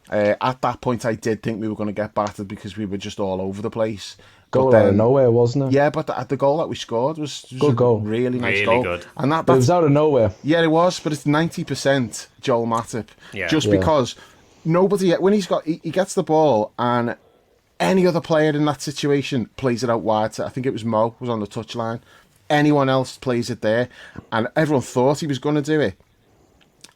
Speaker 2: At that point, I did think we were going to get battered, because we were just all over the place.
Speaker 4: Goal out of nowhere, wasn't it?
Speaker 2: Yeah, but the goal that we scored was
Speaker 4: good goal.
Speaker 2: Really nice
Speaker 3: really
Speaker 2: goal.
Speaker 3: Good.
Speaker 2: And
Speaker 4: it was out of nowhere.
Speaker 2: Yeah, it was, but it's 90% Joel Matip.
Speaker 3: Yeah.
Speaker 2: Because nobody, when he gets the ball, and any other player in that situation plays it out wide. I think it was Mo was on the touchline. Anyone else plays it there, and everyone thought he was going to do it.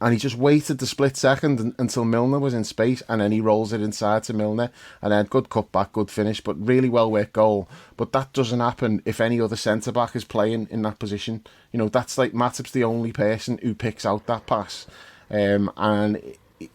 Speaker 2: And he just waited the split second until Milner was in space, and then he rolls it inside to Milner, and then good cutback, good finish, but really well worked goal. But that doesn't happen if any other centre back is playing in that position. You know, that's like Matip's the only person who picks out that pass, and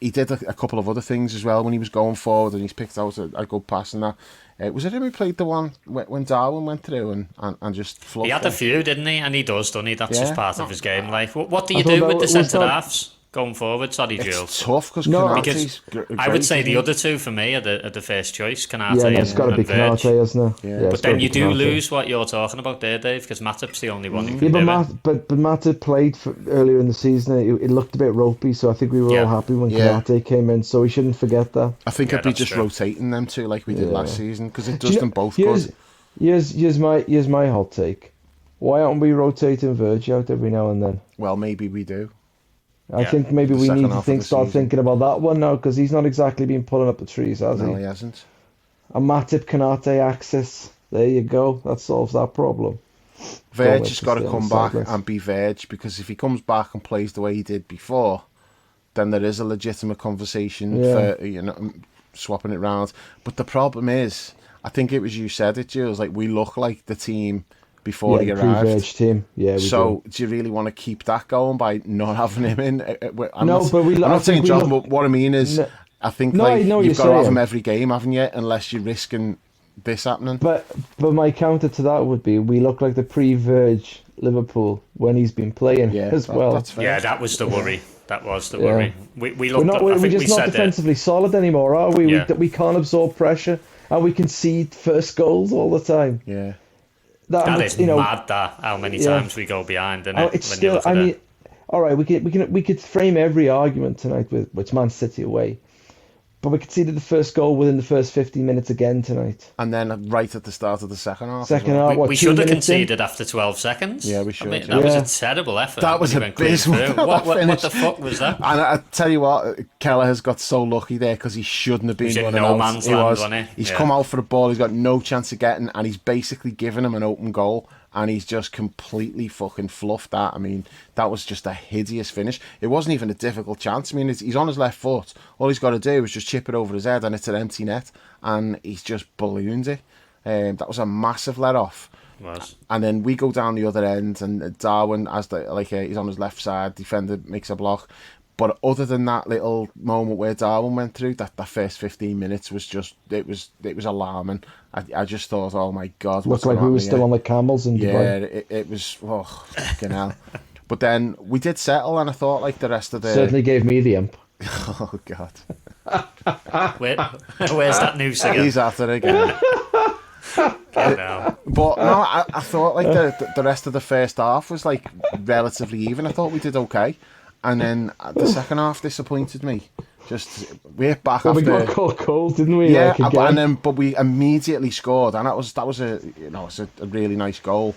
Speaker 2: he did a couple of other things as well when he was going forward, and he's picked out a good pass and that. Was it him who played the one when Darwin went through and just fluffed?
Speaker 3: He had a few, didn't he? And he does, doesn't he? That's just part of his game. Like, what do you
Speaker 4: I
Speaker 3: do with the centre
Speaker 4: that...
Speaker 3: halves going forward? Sorry, Jules.
Speaker 2: It's tough because
Speaker 3: I would say the other two for me are the first choice, Canate
Speaker 4: and it's got to be Canate, isn't it?
Speaker 2: Yeah.
Speaker 3: But then you do lose what you're talking about there, Dave, because Matip's the only one who can do it.
Speaker 4: But Matip played earlier in the season. It looked a bit ropey, so I think we were all happy when Canate came in. So we shouldn't forget that.
Speaker 2: I think I'd be just rotating them two like we did last season, because it does them both good.
Speaker 4: Here's my hot take. Why aren't we rotating Virgil out every now and then?
Speaker 2: Well, maybe we do.
Speaker 4: I think maybe
Speaker 2: The
Speaker 4: we
Speaker 2: second
Speaker 4: need to
Speaker 2: half of the
Speaker 4: start
Speaker 2: season.
Speaker 4: thinking about that one now, because he's not exactly been pulling up the trees, has
Speaker 2: No,
Speaker 4: he?
Speaker 2: he hasn't.
Speaker 4: A Matip Kanate axis. There you go. That solves that problem.
Speaker 2: Verge
Speaker 4: Going
Speaker 2: has
Speaker 4: to
Speaker 2: got to
Speaker 4: stay on
Speaker 2: come
Speaker 4: the
Speaker 2: back
Speaker 4: sidelines.
Speaker 2: and be Verge, because if he comes back and plays the way he did before, then there is a legitimate conversation
Speaker 4: Yeah.
Speaker 2: for swapping it round. But the problem is, I think it was you said it, Jules. Like, we look like the team before
Speaker 4: Yeah,
Speaker 2: he
Speaker 4: the
Speaker 2: arrived.
Speaker 4: pre-Verge team. Yeah, we
Speaker 2: So
Speaker 4: do.
Speaker 2: do you really want to keep that going by not having him in? I'm
Speaker 4: No,
Speaker 2: not,
Speaker 4: but
Speaker 2: I'm
Speaker 4: I
Speaker 2: not saying
Speaker 4: think we
Speaker 2: drop him,
Speaker 4: look.
Speaker 2: but what I mean is,
Speaker 4: No,
Speaker 2: I think
Speaker 4: no, I
Speaker 2: like
Speaker 4: know what
Speaker 2: you've
Speaker 4: you're
Speaker 2: got to have him
Speaker 4: saying.
Speaker 2: every game, haven't you? Unless you're risking this happening.
Speaker 4: But my counter to that would be we look like the pre-Verge Liverpool when he's been playing
Speaker 2: Yeah,
Speaker 4: as well.
Speaker 2: that's fair.
Speaker 3: Yeah, that was the worry. That was the
Speaker 4: Yeah.
Speaker 3: worry. We
Speaker 4: We're
Speaker 3: looked.
Speaker 4: not.
Speaker 3: I
Speaker 4: We're
Speaker 3: think
Speaker 4: just
Speaker 3: we
Speaker 4: not
Speaker 3: said it.
Speaker 4: defensively solid anymore, are we?
Speaker 3: Yeah.
Speaker 4: We can't absorb pressure, and we concede first goals all the time.
Speaker 2: Yeah.
Speaker 3: That is mad. That how many
Speaker 4: Yeah.
Speaker 3: times we go behind, isn't
Speaker 4: Oh,
Speaker 3: it?
Speaker 4: it's
Speaker 3: When you
Speaker 4: still.
Speaker 3: look at
Speaker 4: I mean,
Speaker 3: it.
Speaker 4: all right, we could frame every argument tonight with it's Man City away, but we conceded the first goal within the first 15 minutes again tonight.
Speaker 2: And then right at the start of the second half.
Speaker 4: Second
Speaker 2: as well.
Speaker 4: half, what,
Speaker 3: We
Speaker 4: 2
Speaker 3: should have
Speaker 4: minutes in?
Speaker 3: conceded after 12 seconds.
Speaker 2: Yeah, we should,
Speaker 3: I mean,
Speaker 2: yeah.
Speaker 3: that was
Speaker 4: Yeah.
Speaker 3: a terrible effort.
Speaker 2: That was
Speaker 3: when he went clean
Speaker 2: abysmal.
Speaker 3: through.
Speaker 2: That
Speaker 3: What
Speaker 2: finish.
Speaker 3: the fuck was that?
Speaker 2: And I tell you what, Keller has got so lucky there because he shouldn't have been
Speaker 3: was in
Speaker 2: running
Speaker 3: no
Speaker 2: out.
Speaker 3: man's
Speaker 2: He
Speaker 3: land,
Speaker 2: was.
Speaker 3: wasn't he?
Speaker 2: He's
Speaker 3: Yeah.
Speaker 2: come out for the ball. He's got no chance of getting, and he's basically given him an open goal, and he's just completely fucking fluffed that. I mean, that was just a hideous finish. It wasn't even a difficult chance. I mean, he's on his left foot. All he's got to do is just chip it over his head, and it's an empty net, and he's just ballooned it. That was a massive let off.
Speaker 3: Was.
Speaker 2: And then we go down the other end, and Darwin, he's on his left side, defender makes a block. But other than that little moment where Darwin went through, that first 15 minutes was just, it was alarming. I just thought, oh my God.
Speaker 4: Looked like we were still on the camels in
Speaker 2: Yeah,
Speaker 4: Dubai.
Speaker 2: it was, oh, fucking hell. But then we did settle, and I thought like the rest of the...
Speaker 4: Certainly gave me the imp.
Speaker 2: Oh, God.
Speaker 3: Where's that news again?
Speaker 2: He's after it again.
Speaker 3: No.
Speaker 2: But no, I thought like the rest of the first half was like relatively even. I thought we did okay, and then the second half disappointed me. Just we're back
Speaker 4: Well,
Speaker 2: after.
Speaker 4: we got caught cold, didn't we?
Speaker 2: Yeah,
Speaker 4: Like, again.
Speaker 2: and then but we immediately scored, and that was it's a really nice goal.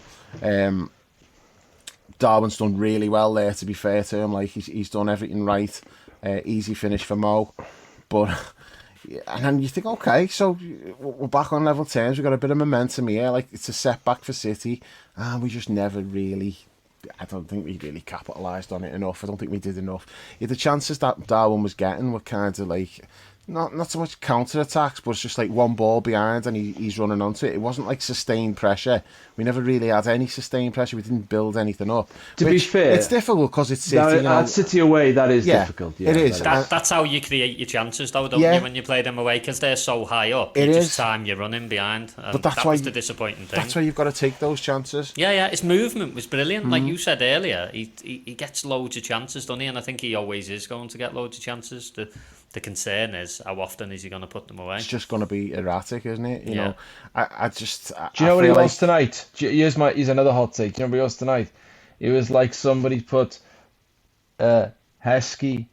Speaker 2: Darwin's done really well there. To be fair to him, like he's done everything right. Easy finish for Mo, but. And then you think, okay, so we're back on level terms. We've got a bit of momentum here. Like, it's a setback for City. And we just never really... I don't think we really capitalised on it enough. I don't think we did enough. Yeah, the chances that Darwin was getting were kind of like... Not so much counter-attacks, but it's just like one ball behind and he's running onto it. It wasn't like sustained pressure. We never really had any sustained pressure. We didn't build anything up.
Speaker 4: To be fair,
Speaker 2: it's difficult because it's City.
Speaker 4: At City away, that is
Speaker 2: Yeah,
Speaker 4: difficult. Yeah,
Speaker 2: it is.
Speaker 3: That's how you create your chances, though, don't
Speaker 2: Yeah.
Speaker 3: you? When you play them away, because they're so high up,
Speaker 2: It
Speaker 3: you
Speaker 2: is.
Speaker 3: just time you're running behind. And
Speaker 2: But that's
Speaker 3: that
Speaker 2: why
Speaker 3: was the disappointing thing.
Speaker 2: That's why you've got to take those chances.
Speaker 3: Yeah, his movement was brilliant.
Speaker 2: Mm-hmm.
Speaker 3: Like you said earlier, he gets loads of chances, doesn't he? And I think he always is going to get loads of chances. The concern is, how often is he going to put them away?
Speaker 2: It's just going to be erratic, isn't it? You know, I just.
Speaker 4: Do you know what he
Speaker 2: feel
Speaker 4: was tonight? Here's another hot take. Do you know what he was tonight? It was like somebody put Heskey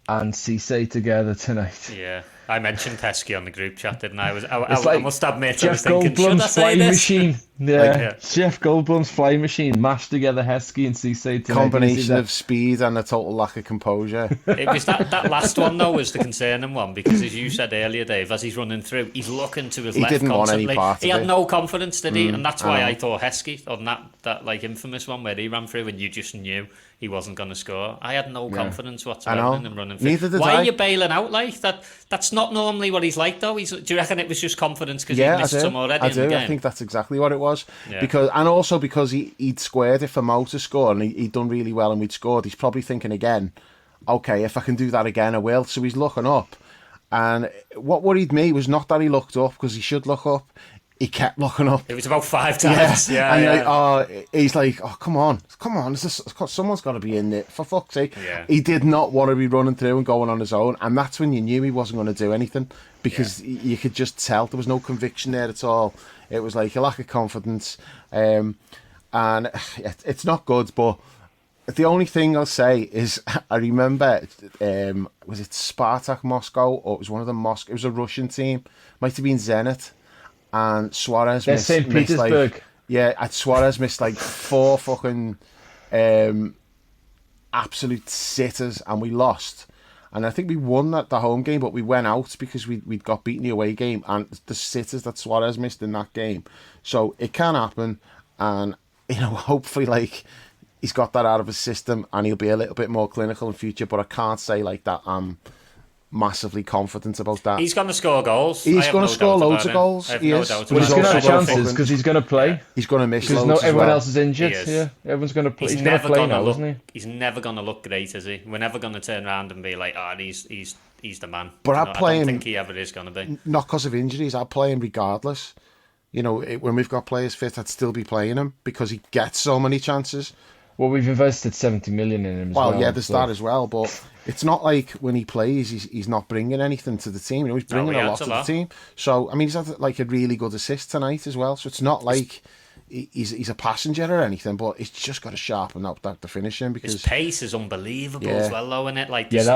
Speaker 4: and Cisse together tonight.
Speaker 3: Yeah, I mentioned Pesky on the group chat, didn't I?
Speaker 4: It's
Speaker 3: I
Speaker 4: like
Speaker 3: must admit, I
Speaker 4: Jeff
Speaker 3: was thinking, should I
Speaker 4: Goldblum's
Speaker 3: say
Speaker 4: flying
Speaker 3: this?
Speaker 4: machine. Yeah.
Speaker 3: Yeah.
Speaker 4: Jeff Goldblum's flying machine mashed together Heskey and Cisse tonight.
Speaker 2: combination of speed and a total lack of composure.
Speaker 3: It was that last one, though, was the concerning one, because as you said earlier, Dave, as he's running through, he's looking to his
Speaker 2: He
Speaker 3: left
Speaker 2: didn't want any
Speaker 3: constantly.
Speaker 2: part
Speaker 3: He
Speaker 2: of
Speaker 3: had
Speaker 2: it.
Speaker 3: no confidence, did he? And that's why
Speaker 2: know.
Speaker 3: I thought Heskey, on that like infamous one where he ran through and you just knew he wasn't going to score. I had no confidence whatsoever in him running through.
Speaker 2: Neither did
Speaker 3: Why
Speaker 2: I.
Speaker 3: are you bailing out like that? That's not normally what he's like, though. Do you reckon it was just confidence because he
Speaker 2: Yeah,
Speaker 3: missed some already
Speaker 2: I
Speaker 3: in the
Speaker 2: do.
Speaker 3: game?
Speaker 2: I think that's exactly what it was.
Speaker 3: Yeah.
Speaker 2: Because he'd squared it for Mo to score, and he'd done really well, and we'd scored. He's probably thinking again, okay, if I can do that again, I will. So he's looking up, and what worried me was not that he looked up, because he should look up. He kept looking up.
Speaker 3: It was about 5 times. Yeah,
Speaker 2: and
Speaker 3: yeah.
Speaker 2: he's like, oh, come on, someone's got to be in it, for fuck's sake.
Speaker 3: Yeah.
Speaker 2: He did not want to be running through and going on his own, and that's when you knew he wasn't going to do anything, because you could just tell there was no conviction there at all. It was like a lack of confidence, and it's not good. But the only thing I'll say is, I remember, was it Spartak Moscow, or it was one of the It was a Russian team, might have been Zenit. And Suarez
Speaker 4: St.
Speaker 2: missed like,
Speaker 4: Petersburg.
Speaker 2: Yeah, and Suarez missed like 4 fucking absolute sitters, and we lost. And I think we won the home game, but we went out because we'd got beaten the away game, and the sitters that Suarez missed in that game. So it can happen, and hopefully like he's got that out of his system, and he'll be a little bit more clinical in future. But I can't say like that I'm massively confident about that.
Speaker 3: He's going to score goals.
Speaker 2: He's going to score loads of goals.
Speaker 3: I have
Speaker 2: He
Speaker 3: no
Speaker 2: is.
Speaker 3: doubt
Speaker 4: But he's
Speaker 3: about
Speaker 4: going to
Speaker 3: it.
Speaker 4: have chances because he's going to play.
Speaker 2: He's going to miss
Speaker 4: Because
Speaker 2: loads.
Speaker 4: everyone
Speaker 2: as well.
Speaker 4: else is injured.
Speaker 3: He is.
Speaker 4: Yeah, everyone's going to play.
Speaker 3: He's
Speaker 4: He's going to
Speaker 3: never
Speaker 4: play
Speaker 3: going to
Speaker 4: now,
Speaker 3: look.
Speaker 4: isn't he?
Speaker 3: He's never going to look great, is he? We're never going to turn around and be like, he's the man.
Speaker 2: But
Speaker 3: I
Speaker 2: play
Speaker 3: don't
Speaker 2: him,
Speaker 3: think he ever is going to be.
Speaker 2: not because of injuries. I'd play him regardless. When we've got players fit, I'd still be playing him because he gets so many chances.
Speaker 4: Well, we've invested 70 million in him as well.
Speaker 2: Well, yeah, there's that as well, but it's not like when he plays, he's not bringing anything to the team. He's bringing a lot to the team. So, I mean, he's had like a really good assist tonight as well. So it's not like he's a passenger or anything, but he's just got to sharpen up the finishing because
Speaker 3: his pace is unbelievable as well, though, isn't it? Like there's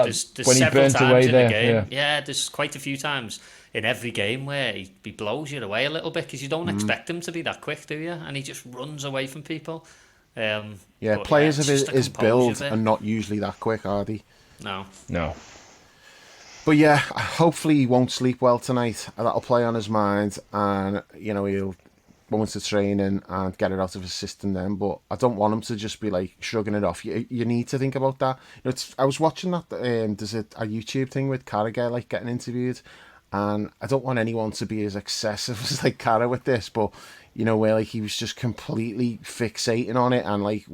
Speaker 4: when he
Speaker 3: several
Speaker 4: burnt
Speaker 3: times
Speaker 4: away
Speaker 3: in
Speaker 4: there,
Speaker 3: the game.
Speaker 4: yeah.
Speaker 3: There's quite a few times in every game where he blows you away a little bit because you don't expect him to be that quick, do you? And he just runs away from people.
Speaker 2: Players of his build
Speaker 3: bit.
Speaker 2: are not usually that quick, are they?
Speaker 4: No.
Speaker 2: But yeah, hopefully he won't sleep well tonight. That'll play on his mind, and he'll go into training and get it out of his system then. But I don't want him to just be like shrugging it off. You need to think about that. I was watching that. There's a YouTube thing with Carragher like getting interviewed, and I don't want anyone to be as excessive as like Carragher with this, but. Where like he was just completely fixating on it, and like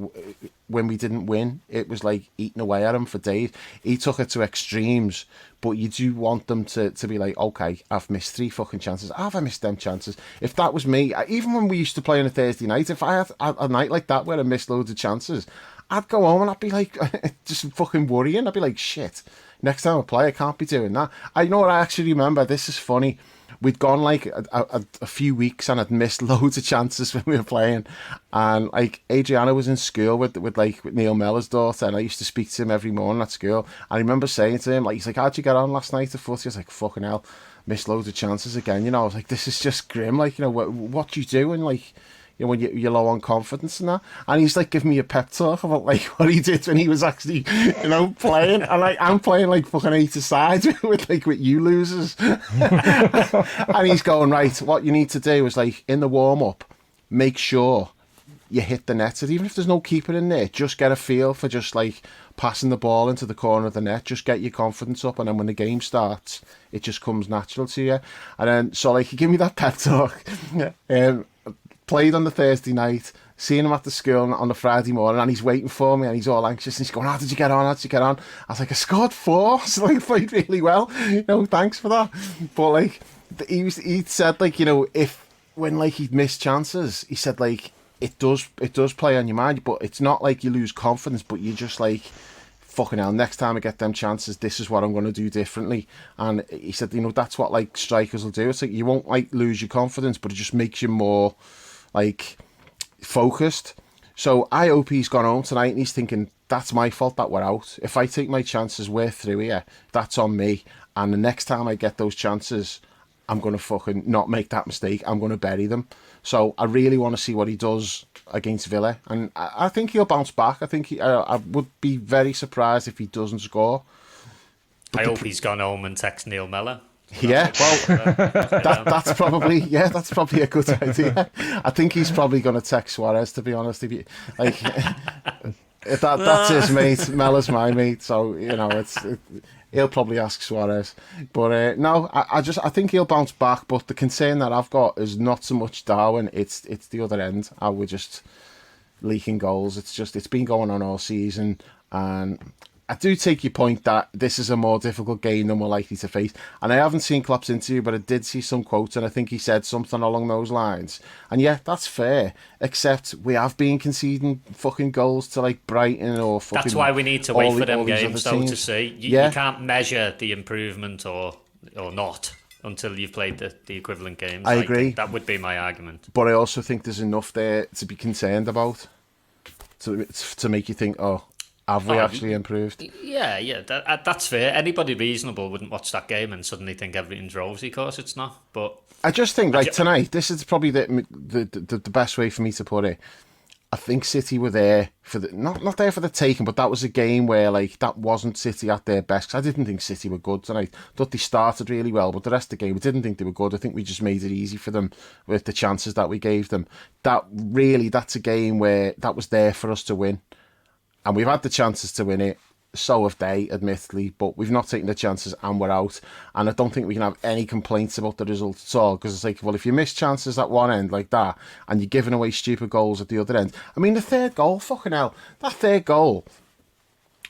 Speaker 2: when we didn't win, it was like eating away at him for days. He took it to extremes, but you do want them to be like, okay, I've missed 3 fucking chances. Have I missed them chances? If that was me, even when we used to play on a Thursday night, if I had a night like that where I missed loads of chances, I'd go home and I'd be like, just fucking worrying. I'd be like, shit, next time I play, I can't be doing that. I know what I actually remember. This is funny. We'd gone like a few weeks and I'd missed loads of chances when we were playing, and like Adriana was in school with Neil Mellor's daughter, and I used to speak to him every morning at school. And I remember saying to him, like, he's like, how'd you get on last night at footy? I was like, fucking hell, missed loads of chances again. I was like, this is just grim. Like, what do you do? And like, when you're low on confidence and that, and he's like giving me a pep talk about like what he did when he was actually playing, and like I'm playing like fucking 8-a-side with you losers. And he's going, right, what you need to do is like in the warm-up make sure you hit the net, even if there's no keeper in there, just get a feel for just like passing the ball into the corner of the net, just get your confidence up, and then when the game starts it just comes natural to you. And then so like he gave me that pep talk. Played on the Thursday night, seeing him at the school on the Friday morning, and he's waiting for me, and he's all anxious, and he's going, how did you get on? I was like, I scored 4, so like, played really well, thanks for that. But like, he said like, if when like he'd missed chances, he said like, it does play on your mind, but it's not like you lose confidence, but you just like, fucking hell, next time I get them chances, this is what I'm going to do differently. And he said, that's what like strikers will do. It's like, you won't like lose your confidence, but it just makes you more like focused. So I hope he's gone home tonight and he's thinking, that's my fault that we're out. If I take my chances, we're through here. That's on me. And the next time I get those chances, I'm going to fucking not make that mistake. I'm going to bury them. So I really want to see what he does against Villa. And I think he'll bounce back. I think I would be very surprised if he doesn't score.
Speaker 3: But I hope he's gone home and text Neil Mellor.
Speaker 2: Yeah, well, that's probably a good idea. I think he's probably going to text Suarez, to be honest. If you like, that's his mate. Mellor's my mate, so he'll probably ask Suarez. But no, I think he'll bounce back. But the concern that I've got is not so much Darwin; it's the other end. How we're just leaking goals. It's been going on all season, and I do take your point that this is a more difficult game than we're likely to face. And I haven't seen Klopp's interview, but I did see some quotes, and I think he said something along those lines. And yeah, that's fair, except we have been conceding fucking goals to like Brighton or fucking...
Speaker 3: That's why we need to wait for them games, though,
Speaker 2: teams.
Speaker 3: to see. You can't measure the improvement or not until you've played the equivalent games.
Speaker 2: I agree.
Speaker 3: That would be my argument.
Speaker 2: But I also think there's enough there to be concerned about, to make you think, oh... Have we actually improved?
Speaker 3: Yeah, that's fair. Anybody reasonable wouldn't watch that game and suddenly think everything's rosy. Of course, it's not. But
Speaker 2: I just think, like, tonight, this is probably the best way for me to put it. I think City were there for the not there for the taking, but that was a game where, like, that wasn't City at their best. 'Cause I didn't think City were good tonight. Thought they started really well, but the rest of the game, I didn't think they were good. I think we just made it easy for them with the chances that we gave them. That's a game where that was there for us to win, and we've had the chances to win it. So have they, admittedly, but we've not taken the chances and we're out. And I don't think we can have any complaints about the result at all, because it's like, well, if you miss chances at one end like that and you're giving away stupid goals at the other end. I mean, the third goal, fucking hell, that third goal,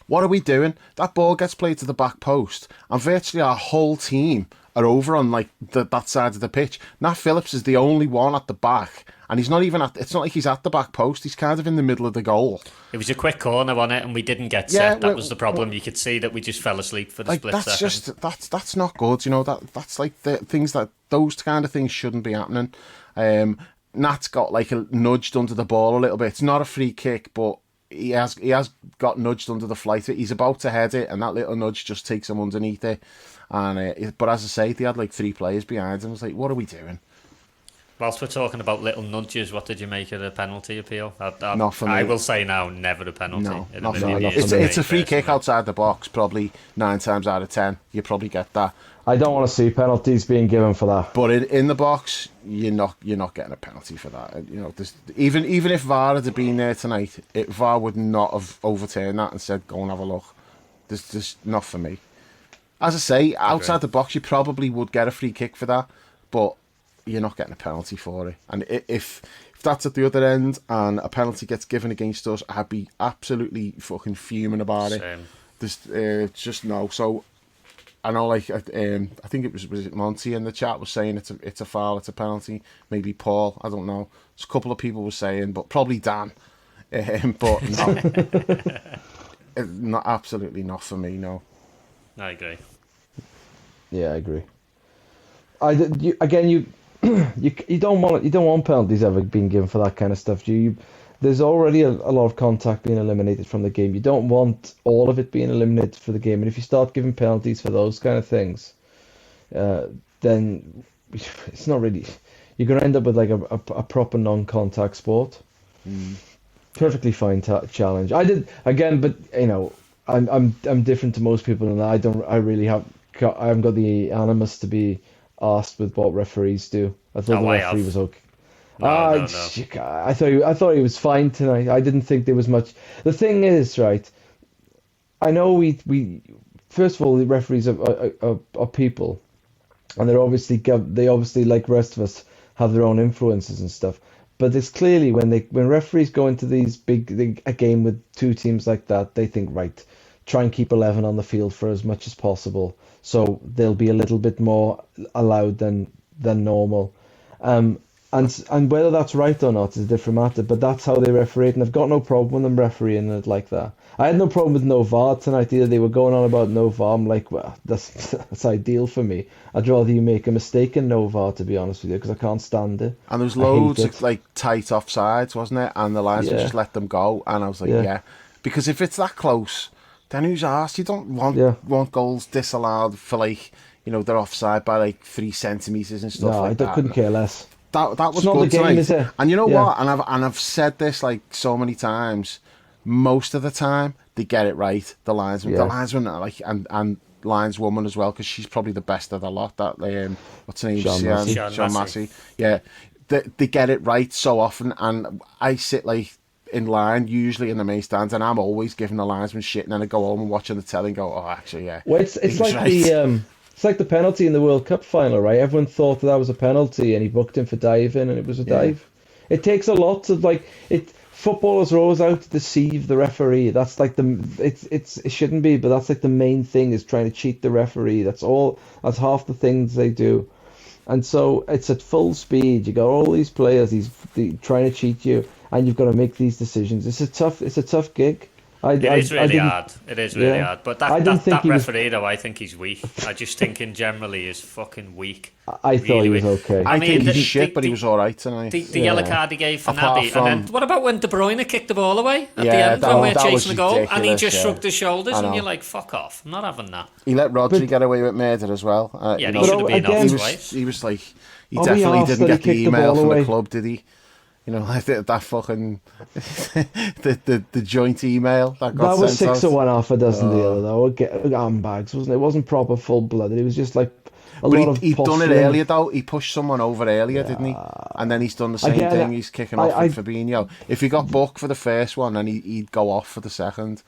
Speaker 2: what are we doing? That ball gets played to the back post and virtually our whole team are over on, like, that side of the pitch. Nat Phillips is the only one at the back, and he's not even it's not like he's at the back post, he's kind of in the middle of the goal.
Speaker 3: It was a quick corner on it and we didn't get set. That was the problem. You could see that we just fell asleep for the split second.
Speaker 2: That's not good, you know. That's like the things those kind of things shouldn't be happening. Nat's got, like, nudged under the ball a little bit. It's not a free kick, but he has got nudged under the flight. He's about to head it, and that little nudge just takes him underneath it. And but as I say, they had like 3 players behind him. I was like, what are we doing?
Speaker 3: Whilst we're talking about little nudges, what did you make of the penalty appeal?
Speaker 2: Not for me.
Speaker 3: I will say now, never a penalty.
Speaker 2: No, not for me. It's a free kick outside the box, probably 9 times out of 10. You probably get that.
Speaker 4: I don't want to see penalties being given for that.
Speaker 2: But in the box, you're not getting a penalty for that. You know, even if VAR had been there tonight, VAR would not have overturned that and said, go and have a look. This just not for me. As I say, outside the box, you probably would get a free kick for that, but you're not getting a penalty for it. And if that's at the other end and a penalty gets given against us, I'd be absolutely fucking fuming about it. There's just no. So I know, like, I think it was it Monty in the chat was saying it's a foul, it's a penalty. Maybe Paul, I don't know. There's a couple of people were saying, but probably Dan. But no, not absolutely not for me. No.
Speaker 3: I agree.
Speaker 4: Yeah, I agree. You don't want penalties ever being given for that kind of stuff. There's already a lot of contact being eliminated from the game. You don't want all of it being eliminated for the game. And if you start giving penalties for those kind of things, then it's not really. You're going to end up with like a proper non-contact sport. Perfectly fine challenge. I did again, but you know, I'm different to most people in that I haven't got the animus to be asked with what referees do. I thought the referee was okay.
Speaker 3: No.
Speaker 4: I thought he was fine tonight. I didn't think there was much. The thing is, right, I know we first of all, the referees are people, and they obviously like the rest of us have their own influences and stuff. But there's clearly when referees go into these a game with 2 teams like that, they think, right, try and keep 11 on the field for as much as possible, so they'll be a little bit more allowed than normal. And whether that's right or not is a different matter, but that's how they referee it, and I've got no problem with them refereeing it like that. I had no problem with no VAR tonight either. They were going on about no VAR. I'm like, well, that's ideal for me. I'd rather you make a mistake and no VAR, to be honest with you, because I can't stand it.
Speaker 2: And there was loads of, like, tight offsides, wasn't it? And the linesman just let them go, and I was like, yeah. Because if it's that close, then who's asked? You don't want goals disallowed for, like, you know, they're offside by like 3 centimetres and stuff like that.
Speaker 4: I couldn't care less.
Speaker 2: That was good tonight. Is it? And you know what? And I've said this like so many times. Most of the time, they get it right. The linesman are like, and lineswoman as well, because she's probably the best of the lot. That what's her name? Sean Massey. Yeah, they get it right so often, and I sit like in line usually in the main stands, and I'm always giving the linesman shit, and then I go home and watching the telly and go, oh, actually, yeah.
Speaker 4: Well, it's like right. It's like the penalty in the World Cup final, right? Everyone thought that was a penalty, and he booked him for diving, and it was a dive. It takes a lot of footballers are always out to deceive the referee. That's like it shouldn't be, but that's like the main thing, is trying to cheat the referee. That's half the things they do. And so it's at full speed. You got all these players, trying to cheat you, and you've got to make these decisions. It's a tough gig.
Speaker 3: It is really
Speaker 4: didn't-
Speaker 3: hard. It is really
Speaker 4: Yeah.
Speaker 3: hard. But
Speaker 4: I
Speaker 3: that,
Speaker 4: didn't
Speaker 3: that,
Speaker 4: think
Speaker 3: that
Speaker 4: he was-
Speaker 3: referee, though, I think he's weak. I just think in general he is fucking weak.
Speaker 4: I thought
Speaker 3: Really
Speaker 4: he was
Speaker 3: weak.
Speaker 4: okay.
Speaker 2: I think
Speaker 3: the-
Speaker 2: he's shit,
Speaker 3: the-
Speaker 2: but he was all right tonight.
Speaker 3: The yellow card he gave for
Speaker 2: Apart
Speaker 3: Naby.
Speaker 2: from-
Speaker 3: And then what about when De Bruyne kicked the ball away at the
Speaker 2: Yeah,
Speaker 3: end when we were
Speaker 2: that was
Speaker 3: chasing the goal? And he
Speaker 2: ridiculous,
Speaker 3: just
Speaker 2: yeah.
Speaker 3: shrugged his shoulders
Speaker 2: I
Speaker 3: and
Speaker 2: know.
Speaker 3: you're like, fuck off. I'm not having that.
Speaker 2: He let Rodri get away with murder as well.
Speaker 3: Yeah,
Speaker 2: you
Speaker 3: he
Speaker 2: know,
Speaker 3: should have been
Speaker 4: again,
Speaker 3: off
Speaker 2: he was,
Speaker 3: twice.
Speaker 2: he was like, he
Speaker 4: Are we
Speaker 2: definitely
Speaker 4: arsed
Speaker 2: didn't
Speaker 4: that he
Speaker 2: get the
Speaker 4: kicked the
Speaker 2: email
Speaker 4: ball
Speaker 2: from
Speaker 4: away?
Speaker 2: the club, did he? You know, like that fucking the joint email that got
Speaker 4: That was
Speaker 2: sent
Speaker 4: 6
Speaker 2: out.
Speaker 4: of one, half a dozen the other though. Handbags, wasn't it? It wasn't proper full blooded. It was just like a lot
Speaker 2: But
Speaker 4: of
Speaker 2: he'd done it
Speaker 4: posturing.
Speaker 2: earlier though. He pushed someone over earlier, didn't he? And then he's done the same
Speaker 4: Again,
Speaker 2: thing. He's kicking off
Speaker 4: I-
Speaker 2: with Fabinho. If he got booked for the first one, then he'd go off for the second.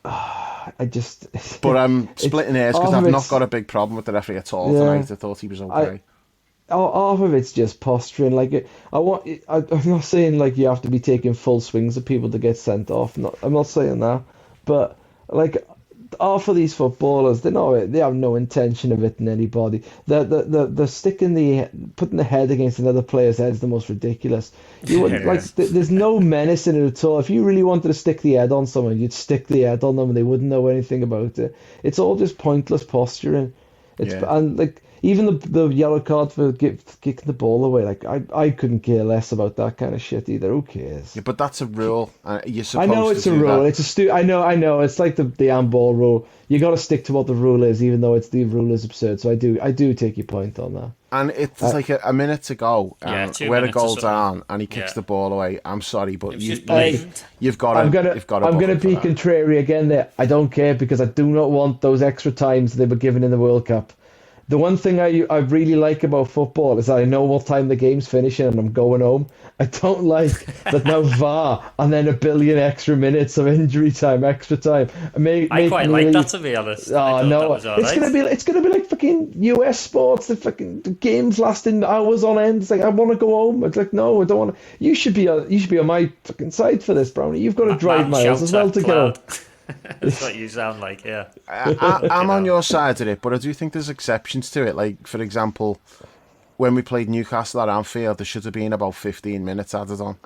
Speaker 4: I just.
Speaker 2: But I'm splitting hairs because
Speaker 4: half
Speaker 2: I've
Speaker 4: of
Speaker 2: not
Speaker 4: it's-
Speaker 2: got a big problem with the referee at all
Speaker 4: Yeah.
Speaker 2: tonight. I thought he was okay.
Speaker 4: Half of it's just posturing. Like I'm not saying like you have to be taking full swings at people to get sent off. I'm not saying that, but like half of these footballers, they have no intention of hitting anybody. They're putting the head against another player's head is the most ridiculous. You wouldn't like. There's no menace in it at all. If you really wanted to stick the head on someone, you'd stick the head on them, and they wouldn't know anything about it. It's all just pointless posturing. And like. Even the yellow card for kicking the ball away, like I couldn't care less about that kind of shit either. Who cares?
Speaker 2: Yeah, but that's a rule. You're
Speaker 4: I
Speaker 2: supposed
Speaker 4: know it's
Speaker 2: to
Speaker 4: a
Speaker 2: do
Speaker 4: rule.
Speaker 2: that.
Speaker 4: It's a I know. It's like the handball rule. You got to stick to what the rule is, even though the rule is absurd. So I do take your point on that.
Speaker 2: And it's like a minute to go.
Speaker 3: Yeah, 2
Speaker 2: we're a
Speaker 3: minutes or
Speaker 2: goal
Speaker 3: something.
Speaker 2: down, and he kicks
Speaker 3: Yeah.
Speaker 2: the ball away. I'm sorry, but
Speaker 3: was just blatant.
Speaker 2: you've got to.
Speaker 4: I'm gonna
Speaker 2: you've got to
Speaker 4: I'm
Speaker 2: book
Speaker 4: gonna
Speaker 2: him for
Speaker 4: be
Speaker 2: that.
Speaker 4: contrary again there. I don't care because I do not want those extra times they were given in the World Cup. The one thing I really like about football is I know what time the game's finishing and I'm going home. I don't like that now VAR and then a billion extra minutes of injury time, extra time.
Speaker 3: I quite like that, to be honest. I
Speaker 4: Oh
Speaker 3: thought
Speaker 4: no,
Speaker 3: that was all
Speaker 4: it's
Speaker 3: right.
Speaker 4: gonna be like fucking US sports. The games lasting hours on end. It's like I want to go home. It's like no, I don't want to. You should be on my fucking side for this, Brownie. You've got to drive
Speaker 3: Man
Speaker 4: miles as well
Speaker 3: shouts
Speaker 4: to
Speaker 3: at
Speaker 4: get home.
Speaker 3: Cloud. That's what you sound like, yeah.
Speaker 2: I'm on your side of it, but I do think there's exceptions to it. Like, for example, when we played Newcastle at Anfield, there should have been about 15 minutes added on.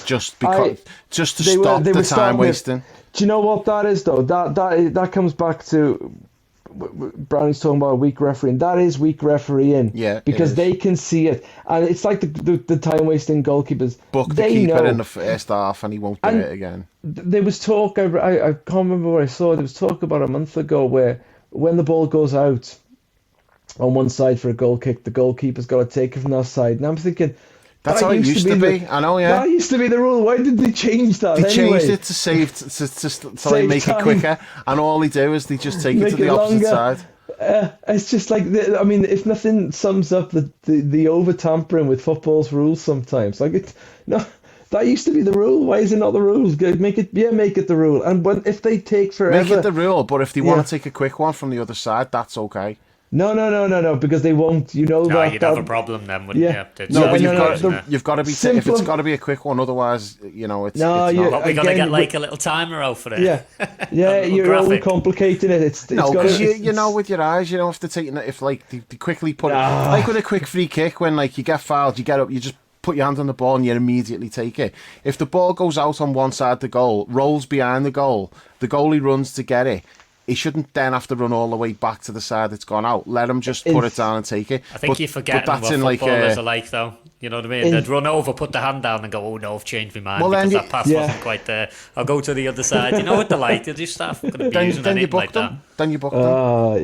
Speaker 2: Just because, just to stop the time wasting.
Speaker 4: Do you know what that is though? That comes back to Brownie's talking about weak refereeing. That is weak refereeing.
Speaker 2: Yeah,
Speaker 4: because
Speaker 2: it is.
Speaker 4: they can see it, and it's like the time wasting goalkeepers.
Speaker 2: Book the
Speaker 4: they
Speaker 2: keeper
Speaker 4: know.
Speaker 2: in the first half, and he won't do
Speaker 4: And
Speaker 2: it again.
Speaker 4: There was talk. I can't remember where I saw it. There was talk about a month ago where when the ball goes out on one side for a goal kick, the goalkeeper's got to take it from that side. And I'm thinking.
Speaker 2: That's how it used to be. I know, yeah.
Speaker 4: That used to be the rule. Why did they change that?
Speaker 2: They
Speaker 4: anyway?
Speaker 2: changed it to save to like
Speaker 4: Save
Speaker 2: make
Speaker 4: time.
Speaker 2: it quicker, and all they do is they just take it
Speaker 4: Make
Speaker 2: to the
Speaker 4: it
Speaker 2: opposite
Speaker 4: longer.
Speaker 2: side.
Speaker 4: It's just like I mean, if nothing sums up the over tampering with football's rules sometimes. Like that used to be the rule. Why is it not the rule? Make it the rule. And if they take forever,
Speaker 2: Make it the rule, but if they want to take a quick one from the other side, that's okay.
Speaker 4: No, because they won't. You know
Speaker 3: No,
Speaker 4: that.
Speaker 3: you'd have a problem then, wouldn't
Speaker 4: Yeah.
Speaker 3: you?
Speaker 2: No, but
Speaker 4: no,
Speaker 2: you've got to be if
Speaker 4: Simple-
Speaker 2: it's got to be a quick one, otherwise, it's
Speaker 4: No,
Speaker 2: it's
Speaker 4: you-
Speaker 2: not.
Speaker 3: But we got to
Speaker 4: Again,
Speaker 3: get like a little timer out for it.
Speaker 4: Yeah,
Speaker 3: A
Speaker 4: you're
Speaker 3: graphic.
Speaker 4: overcomplicating it. It's
Speaker 2: No,
Speaker 4: gotta-
Speaker 2: because
Speaker 4: it's-
Speaker 2: you know with your eyes, if they're taking it, if like they quickly put it, like with a quick free kick, when like you get fouled, you get up, you just put your hand on the ball and you immediately take it. If the ball goes out on one side of the goal, rolls behind the goalie runs to get it. He shouldn't then have to run all the way back to the side it's gone out. Let him just put it down and take it.
Speaker 3: I think you're forgetting what
Speaker 2: like
Speaker 3: footballers are like, though. You know what I mean? They'd run over, put the hand down and go, oh no, I've changed my mind
Speaker 2: Well,
Speaker 3: because
Speaker 2: then
Speaker 3: that pass
Speaker 4: yeah.
Speaker 3: wasn't quite there. I'll go to the other side. You know what they're like? They just start fucking abusing
Speaker 2: then you
Speaker 3: anything
Speaker 2: book
Speaker 3: like
Speaker 2: them.
Speaker 3: that.
Speaker 2: Then you book them.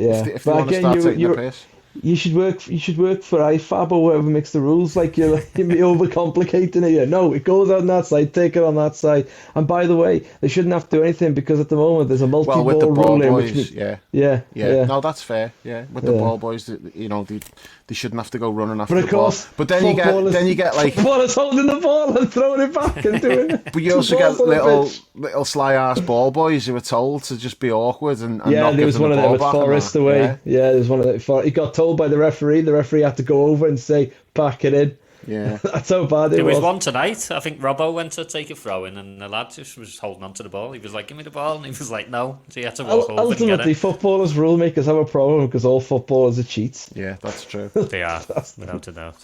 Speaker 4: Yeah.
Speaker 2: If they want to start taking the piss.
Speaker 4: You should work for IFAB or whoever makes the rules. Like you're overcomplicating it. No, it goes on that side. Take it on that side. And by the way, they shouldn't have to do anything because at the moment there's a multi-ball
Speaker 2: With the ball
Speaker 4: rule in,
Speaker 2: boys,
Speaker 4: which
Speaker 2: yeah. No, that's fair. Yeah, with the
Speaker 4: Yeah.
Speaker 2: ball boys, they shouldn't have to go running after
Speaker 4: But
Speaker 2: the
Speaker 4: of
Speaker 2: ball.
Speaker 4: course,
Speaker 2: But then you get like.
Speaker 4: footballers holding the ball and throwing it back and doing it.
Speaker 2: But you also get little sly ass ball boys who are told to just be awkward and
Speaker 4: Yeah,
Speaker 2: not
Speaker 4: there
Speaker 2: give
Speaker 4: was
Speaker 2: them
Speaker 4: one
Speaker 2: the
Speaker 4: of them
Speaker 2: ball
Speaker 4: at
Speaker 2: back and
Speaker 4: Forest
Speaker 2: that.
Speaker 4: away. Yeah, there was one of them. He got told by the referee. The referee had to go over and say, "Pack it in."
Speaker 2: Yeah.
Speaker 4: That's how bad it
Speaker 3: There was
Speaker 4: was.
Speaker 3: one tonight. I think Robbo went to take a throw in, and the lad just was holding on to the ball. He was like, "Give me the ball," and he was like, "No." So he had to walk over and get
Speaker 4: Ultimately,
Speaker 3: it.
Speaker 4: footballers, rule makers have a problem because all footballers are cheats.
Speaker 2: Yeah, that's true.
Speaker 3: They are, without a doubt.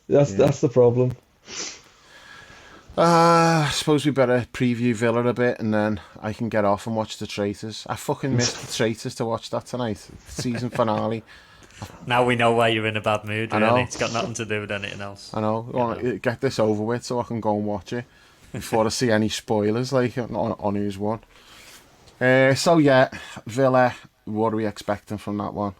Speaker 4: That's the problem.
Speaker 2: I suppose we better preview Villa a bit and then I can get off and watch The Traitors. I fucking missed The Traitors to watch that tonight. Season finale.
Speaker 3: Now we know why you're in a bad mood,
Speaker 2: I know.
Speaker 3: really. It's got nothing to do with anything else.
Speaker 2: I know. I want to get this over with so I can go and watch it before I see any spoilers like on who's won. So yeah, Villa, what are we expecting from that one?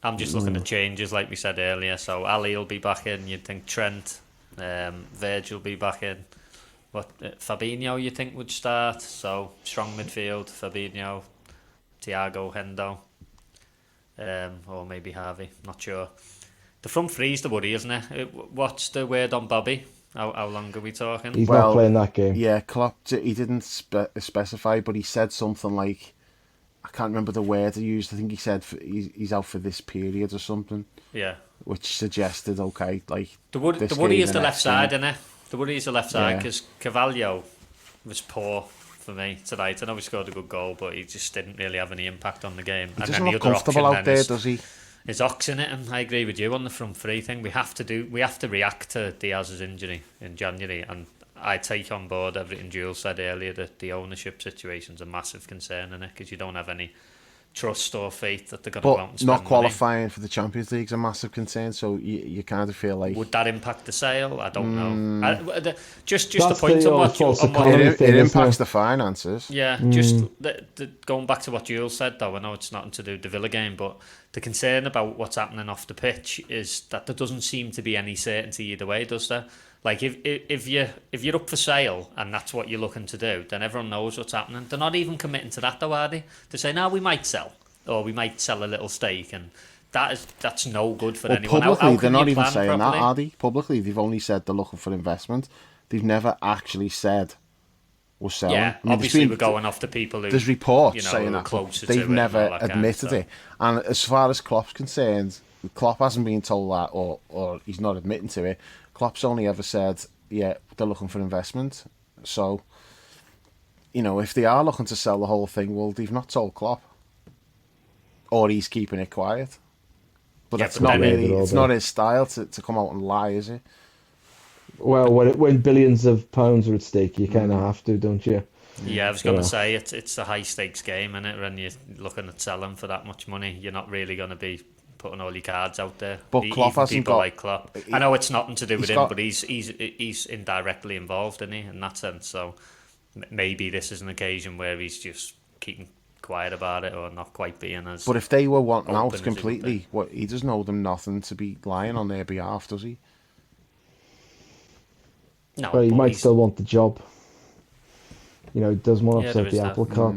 Speaker 3: I'm just looking at changes, like we said earlier. So Ali will be back in. You'd think Trent, Virgil will be back in. Fabinho you think would start? So strong midfield, Fabinho, Thiago, Hendo, or maybe Harvey. Not sure. The front three's the worry, isn't it? What's the word on Bobby? How long are we talking?
Speaker 4: He's not playing that game.
Speaker 2: Yeah, Klopp, he didn't specify, but he said something like, I can't remember the word he used. I think he said he's out for this period or something.
Speaker 3: Yeah.
Speaker 2: Which suggested, okay, like...
Speaker 3: The worry is the left side, isn't it? The worry is the left side, because Carvalho was poor for me tonight. I know he scored a good goal, but he just didn't really have any impact on the game.
Speaker 2: He doesn't look comfortable out there, does he?
Speaker 3: Is Ox in it, and I agree with you on the front three thing. We have to react to Diaz's injury in January, and I take on board everything Jules said earlier that the ownership situation's a massive concern in it, because you don't have any trust or faith that they're going to go out and spend
Speaker 2: not qualifying
Speaker 3: money.
Speaker 2: For the Champions League is a massive concern, so you kind of feel like...
Speaker 3: Would that impact the sale? I don't know. Just a point on what
Speaker 2: it impacts the finances.
Speaker 3: Yeah, just going back to what Jules said, though, I know it's nothing to do with the Villa game, but the concern about what's happening off the pitch is that there doesn't seem to be any certainty either way, does there? Like, if you're up for sale and that's what you're looking to do, then everyone knows what's happening. They're not even committing to that, though, are they? They say, no, we might sell, or we might sell a little stake, and that's no good for anyone.
Speaker 2: Publicly, they're not even saying that, are they? Publicly, they've only said they're looking for investment. They've never actually said we're selling.
Speaker 3: Yeah, obviously we're going off the people who...
Speaker 2: There's reports saying that, they've never admitted it. And as far as Klopp's concerned, Klopp hasn't been told that, or he's not admitting to it. Klopp's only ever said, yeah, they're looking for investment. So, if they are looking to sell the whole thing, well, they've not told Klopp. Or he's keeping it quiet. But it's not his style to come out and lie, is it?
Speaker 4: Well, when billions of pounds are at stake, you kind of have to, don't you?
Speaker 3: Yeah, I was going to say, it's a high-stakes game, isn't it? When you're looking at selling for that much money, you're not really going to be putting all your cards out there.
Speaker 2: But Klopp hasn't got...
Speaker 3: like Klopp. I know it's nothing to do with him, but he's indirectly involved, isn't he, in that sense? So maybe this is an occasion where he's just keeping quiet about it, or not quite being as...
Speaker 2: But if they were wanting out completely, he doesn't owe them nothing to be lying on their behalf, does he?
Speaker 3: No,
Speaker 4: well, he might still want the job. He doesn't want to upset the apple cart.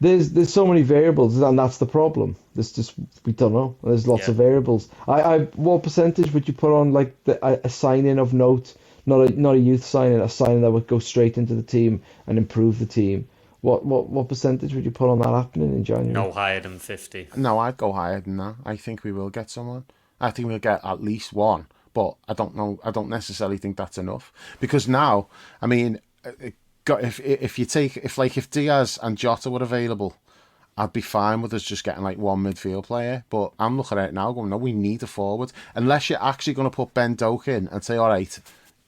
Speaker 4: There's so many variables, and that's the problem. We don't know. There's lots of variables. What percentage would you put on like a sign-in of note, not a youth sign-in, a sign-in that would go straight into the team and improve the team? What percentage would you put on that happening in January?
Speaker 3: No higher than 50.
Speaker 2: No, I'd go higher than that. I think we will get someone. I think we'll get at least one, but I don't know. I don't necessarily think that's enough, because now, I mean, if Diaz and Jota were available, I'd be fine with us just getting like one midfield player. But I'm looking at it now going, no, we need a forward. Unless you're actually going to put Ben Doak in and say, all right,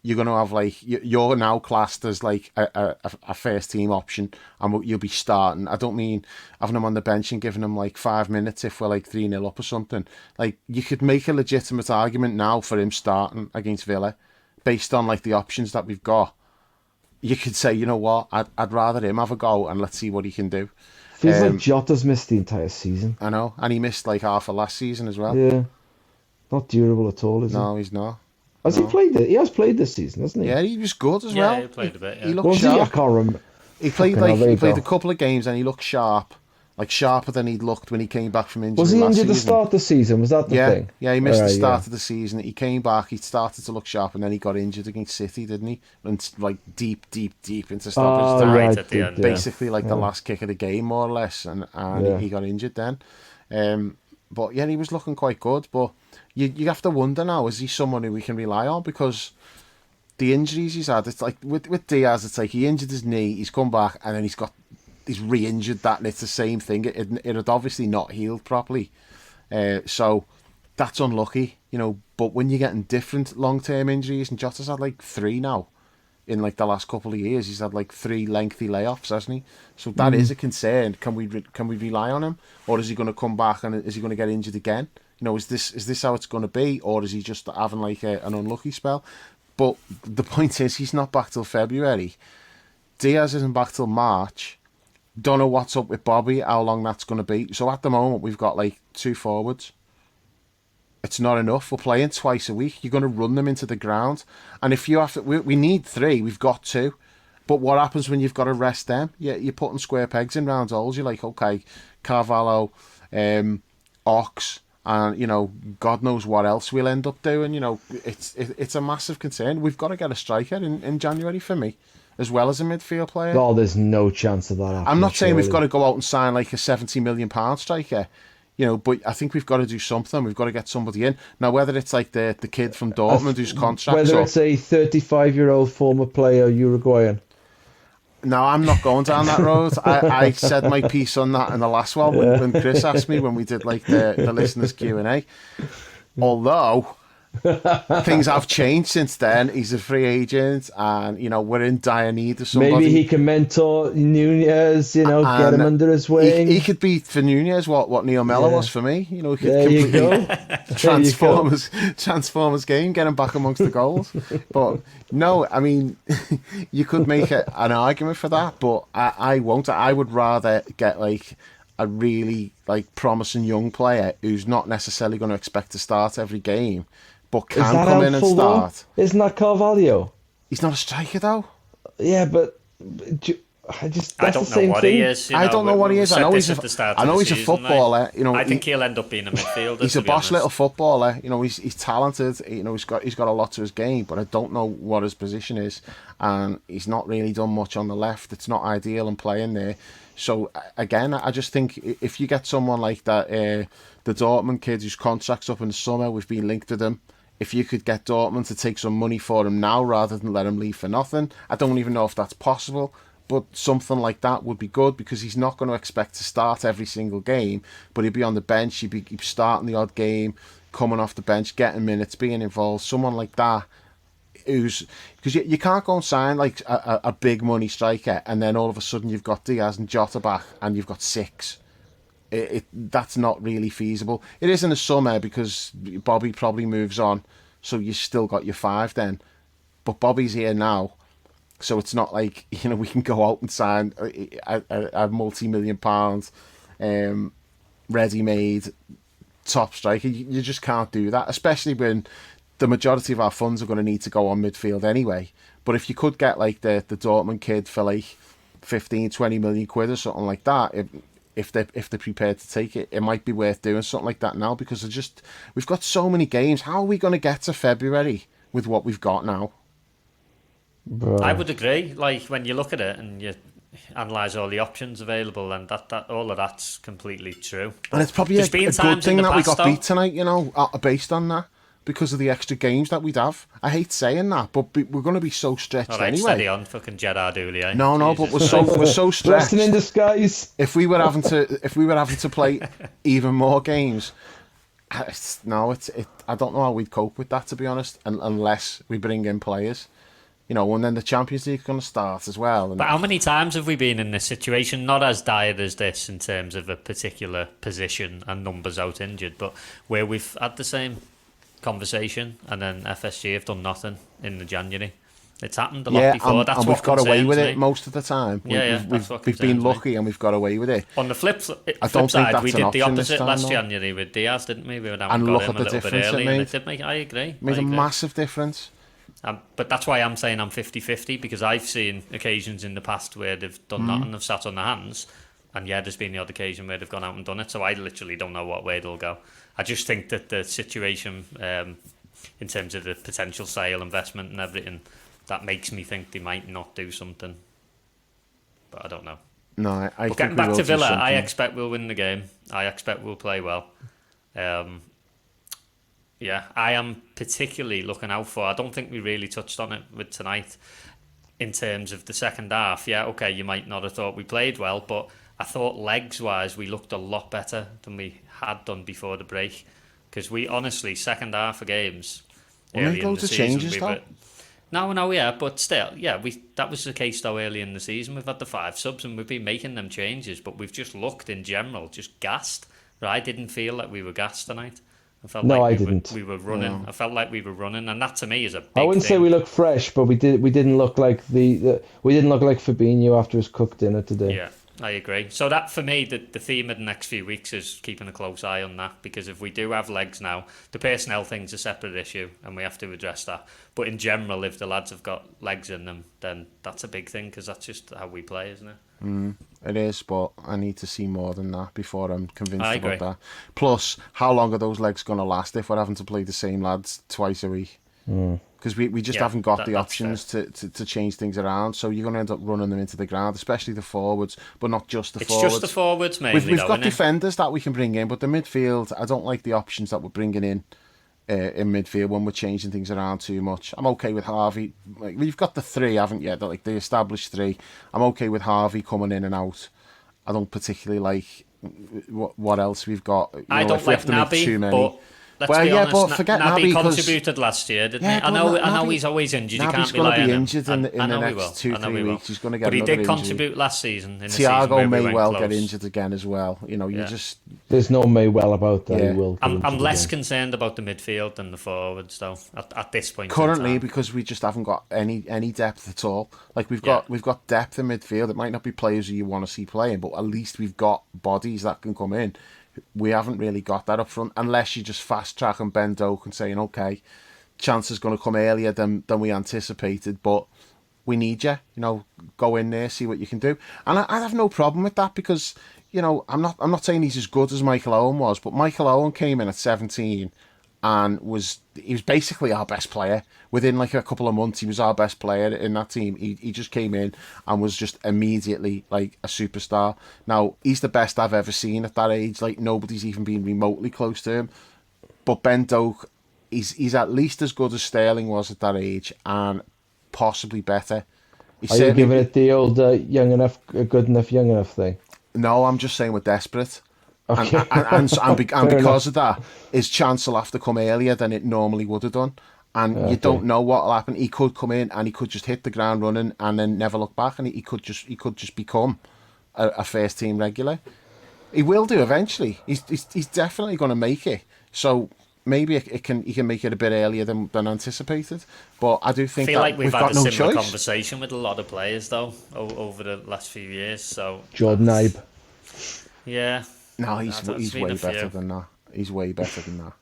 Speaker 2: you're going to have like, you're now classed as like a first team option and you'll be starting. I don't mean having him on the bench and giving him like 5 minutes if we're like 3-0 up or something. Like, you could make a legitimate argument now for him starting against Villa based on like the options that we've got. You could say, you know what, I'd rather him have a go and let's see what he can do.
Speaker 4: Feels like Jota's missed the entire season.
Speaker 2: I know, and he missed like half of last season as well.
Speaker 4: Yeah, not durable at all, is he?
Speaker 2: No, he's not.
Speaker 4: Has he played it? He has played this season, hasn't he?
Speaker 2: Yeah, he was good as well.
Speaker 3: Yeah, he played a bit. Yeah.
Speaker 2: He looked sharp.
Speaker 4: I can't remember.
Speaker 2: He played a couple of games and he looked sharp. Like sharper than he'd looked when he came back from injury.
Speaker 4: Was he injured
Speaker 2: at
Speaker 4: the start of the season? Was that the thing?
Speaker 2: Yeah, he missed the start of the season. He came back, he started to look sharp, and then he got injured against City, didn't he? And like deep into stoppage time.
Speaker 3: Right at the end.
Speaker 2: Basically like the last kick of the game, more or less, and he got injured then. But yeah, he was looking quite good. But you have to wonder now, is he someone who we can rely on? Because the injuries he's had, it's like with Diaz, it's like he injured his knee, he's come back, and then he's re-injured that, and it's the same thing. It had obviously not healed properly. So that's unlucky, but when you're getting different long-term injuries, and Jota's had like 3 now in like the last couple of years, he's had like 3 lengthy layoffs, hasn't he? So that is a concern. Can we rely on him, or is he going to come back and is he going to get injured again? Is this how it's going to be, or is he just having like an unlucky spell? But the point is, he's not back till February. Diaz isn't back till March. Don't know what's up with Bobby, how long that's going to be. So at the moment, we've got like 2 forwards. It's not enough. We're playing twice a week. You're going to run them into the ground. And if you have to, we need 3. We've got 2. But what happens when you've got to rest them? You're putting square pegs in round holes. You're like, okay, Carvalho, Ox, and God knows what else we'll end up doing. It's a massive concern. We've got to get a striker in January for me, as well as a midfield player.
Speaker 4: Oh, there's no chance of that happening.
Speaker 2: I'm not saying we've got to go out and sign like a £70 million striker, but I think we've got to do something. We've got to get somebody in. Now, whether it's like the kid from Dortmund whose contract's
Speaker 4: whether
Speaker 2: up,
Speaker 4: it's a 35-year-old former player, Uruguayan.
Speaker 2: No, I'm not going down that road. I said my piece on that in the last one when Chris asked me when we did like the listeners Q&A. Although things have changed since then. He's a free agent, and we're in dire need of somebody.
Speaker 4: Maybe he can mentor Nunez. Get him under his wing.
Speaker 2: He could be for Nunez what Neil Mellor was for me. He could
Speaker 4: there you go.
Speaker 2: Transformers game, get him back amongst the goals. But no, I mean, you could make an argument for that, but I won't. I would rather get like a really like promising young player who's not necessarily going to expect to start every game, but can come in and start.
Speaker 4: Isn't that Carvalho?
Speaker 2: He's not a striker though.
Speaker 4: Yeah, but I don't
Speaker 3: know what he is.
Speaker 2: I don't know what he is. I know he's a footballer.
Speaker 3: I think he'll end up being a midfielder.
Speaker 2: He's a boss little footballer. He's talented. He's got a lot to his game, but I don't know what his position is, and he's not really done much on the left. It's not ideal in playing there. So again, I just think if you get someone like that, the Dortmund kid whose contract's up in the summer, we've been linked to them. If you could get Dortmund to take some money for him now rather than let him leave for nothing, I don't even know if that's possible. But something like that would be good, because he's not going to expect to start every single game, but he'd be on the bench, he'd be starting the odd game, coming off the bench, getting minutes, being involved. Someone like that, because you can't go and sign like a big money striker and then all of a sudden you've got Diaz and Jota back and you've got 6. That's not really feasible. It is in the summer because Bobby probably moves on, so you still got your 5 then. But Bobby's here now, so it's not like we can go out and sign a multi-million-pound ready-made top striker. You just can't do that, especially when the majority of our funds are going to need to go on midfield anyway. But if you could get like the Dortmund kid for like 15-20 million quid or something like that, if they're prepared to take it, it might be worth doing something like that now, because we've got so many games. How are we going to get to February with what we've got now?
Speaker 4: Bro.
Speaker 3: I would agree. Like when you look at it and you analyse all the options available, and that all of that's completely true.
Speaker 2: And it's probably a good thing that we got beat tonight, based on that, because of the extra games that we'd have. I hate saying that, but we're going to be so stretched anyway.
Speaker 3: Steady on, fucking Gerard Houllier.
Speaker 2: No, but we're so stretched.
Speaker 4: Blessing in disguise.
Speaker 2: If we were having to play even more games, I don't know how we'd cope with that, to be honest, unless we bring in players. And then the Champions League is going to start as well.
Speaker 3: But how many times have we been in this situation? Not as dire as this in terms of a particular position and numbers out injured, but where we've had the same conversation and then FSG have done nothing in the January. It's happened a lot before. That's
Speaker 2: and
Speaker 3: what
Speaker 2: we've got away with
Speaker 3: me.
Speaker 2: it most of the time. We've been lucky and we've got away with it.
Speaker 3: On the flip side, we did the opposite last January with Diaz, didn't we? We were down and got him a little bit early, and it did make. I agree.
Speaker 2: Made a massive difference.
Speaker 3: But that's why I'm saying I'm 50-50, because I've seen occasions in the past where they've done that and they've sat on their hands, and there's been the odd occasion where they've gone out and done it, so I literally don't know what way they'll go. I just think that the situation, in terms of the potential sale, investment and everything, that makes me think they might not do something. But I don't know.
Speaker 2: No, I
Speaker 3: but
Speaker 2: think
Speaker 3: getting back to Villa, I expect we'll win the game. I expect we'll play well. I am particularly looking out for, I don't think we really touched on it with tonight, in terms of the second half. Yeah, okay, you might not have thought we played well, but I thought legs-wise we looked a lot better than we had done before the break, because we honestly, second half of games,
Speaker 2: We made loads of changes, though.
Speaker 3: No, yeah, but still, yeah, that was the case though early in the season. We've had the 5 subs and we've been making them changes, but we've just looked in general just gassed. I didn't feel like we were gassed tonight. I felt
Speaker 4: No,
Speaker 3: like
Speaker 4: I didn't.
Speaker 3: We were running.
Speaker 2: No.
Speaker 3: I felt like we were running, and that to me is a big
Speaker 4: I wouldn't say
Speaker 3: thing.
Speaker 4: we look fresh, but we didn't look like we didn't look like Fabinho after his cooked dinner today.
Speaker 3: Yeah, I agree. So that for me, the theme of the next few weeks is keeping a close eye on that, because if we do have legs now, the personnel thing's a separate issue and we have to address that. But in general, if the lads have got legs in them, then that's a big thing, because that's just how we play, isn't it?
Speaker 2: It is, but I need to see more than that before I'm convinced
Speaker 3: I
Speaker 2: about
Speaker 3: agree.
Speaker 2: that. Plus, how long are those legs going to last if we're having to play the same lads twice a week? Because we just haven't got the
Speaker 3: that's
Speaker 2: options to change things around, so you're going to end up running them into the ground, especially the forwards, but not just the forwards.
Speaker 3: It's just the forwards mainly.
Speaker 2: We've got defenders that we can bring in, but the midfield, I don't like the options that we're bringing in midfield when we're changing things around too much. I'm okay with Harvey. Like, we've got the 3, haven't you? The established 3. I'm okay with Harvey coming in and out. I don't particularly like what else we've got.
Speaker 3: I don't like Naby, but let's be honest,
Speaker 2: but forget
Speaker 3: Naby
Speaker 2: Naby
Speaker 3: contributed last year, didn't he? I
Speaker 2: but
Speaker 3: know he's always injured. You can't rely on him.
Speaker 2: Naby's going to be injured in the next 2-3 weeks. He's going to get
Speaker 3: another injury. But he did contribute last season. In the
Speaker 2: Thiago may well
Speaker 3: close.
Speaker 2: get injured again as well. You know,
Speaker 4: There's no may well about that.
Speaker 2: Yeah.
Speaker 4: He will.
Speaker 3: I'm less concerned about the midfield than the forwards, though. At this point,
Speaker 2: currently,
Speaker 3: in time.
Speaker 2: because we just haven't got any depth at all. Like we've got depth in midfield. It might not be players who you want to see playing, but at least we've got bodies that can come in. We haven't really got that up front, unless you just fast track and Ben Doak and saying, okay, chance is going to come earlier than we anticipated, but we need you. You know, go in there, see what you can do. And I have no problem with that, because, you know, I'm not saying he's as good as Michael Owen was, but Michael Owen came in at 17 and he was basically our best player. Within like a couple of months, he was our best player in that team. He just came in and was just immediately like a superstar. Now, he's the best I've ever seen at that age. Like, nobody's even been remotely close to him. But Ben Doak, he's at least as good as Sterling was at that age, and possibly better.
Speaker 4: Are you giving it the old young enough, good enough, young enough thing?
Speaker 2: No, I'm just saying we're desperate.
Speaker 4: Okay.
Speaker 2: And because of that, his chance will have to come earlier than it normally would have done. And you don't know what will happen. He could come in and he could just hit the ground running and then never look back, and he could just become a first team regular. He will do eventually. He's definitely going to make it. So maybe he can make it a bit earlier than anticipated. But I do think
Speaker 3: I feel like we've had a
Speaker 2: no
Speaker 3: similar
Speaker 2: choice.
Speaker 3: conversation with a lot of players though over the last few years. So
Speaker 4: Jordan Ibe.
Speaker 3: Yeah.
Speaker 2: No, he's way better than that. He's way better than that.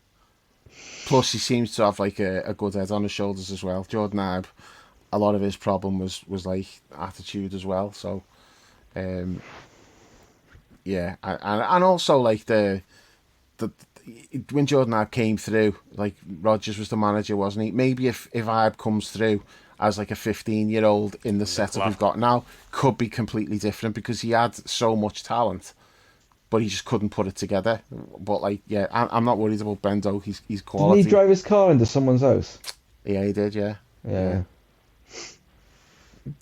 Speaker 2: Plus, he seems to have like a good head on his shoulders as well. Jordan Ibe, a lot of his problem was like attitude as well. So, yeah, and also like the when Jordan Ibe came through, like Rodgers was the manager, wasn't he? Maybe if Ibe comes through as like a 15-year-old in the setup we've got now, could be completely different, because he had so much talent, but he just couldn't put it together. But like, yeah, I'm not worried about Ben Doak. He's quality.
Speaker 4: Didn't he drive his car into someone's house?
Speaker 2: Yeah, he did. Yeah.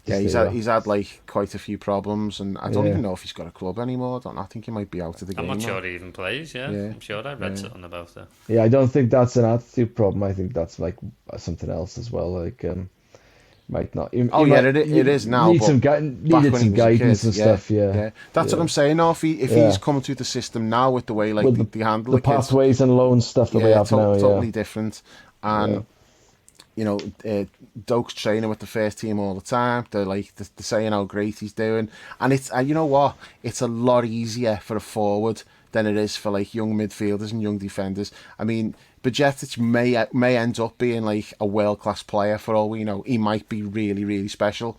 Speaker 4: Yeah,
Speaker 2: he's had like quite a few problems, and I don't even know if he's got a club anymore. I think he might be out of the game.
Speaker 3: I'm not
Speaker 2: now.
Speaker 3: sure he even plays. Yeah, I'm sure I read something about that.
Speaker 4: Yeah, I don't think that's an attitude problem. I think that's like something else as well. Like, might not. It
Speaker 2: is now.
Speaker 4: Needed some guidance and stuff. Yeah,
Speaker 2: That's what I'm saying. If he's coming through the system now with the way like they handle
Speaker 4: the pathways and loans stuff that we have now,
Speaker 2: totally different. And you know, Doak's training with the first team all the time. They're saying how great he's doing, and you know what? It's a lot easier for a forward than it is for like young midfielders and young defenders. I mean, Bajcetic may end up being like a world-class player for all we know. He might be really, really special,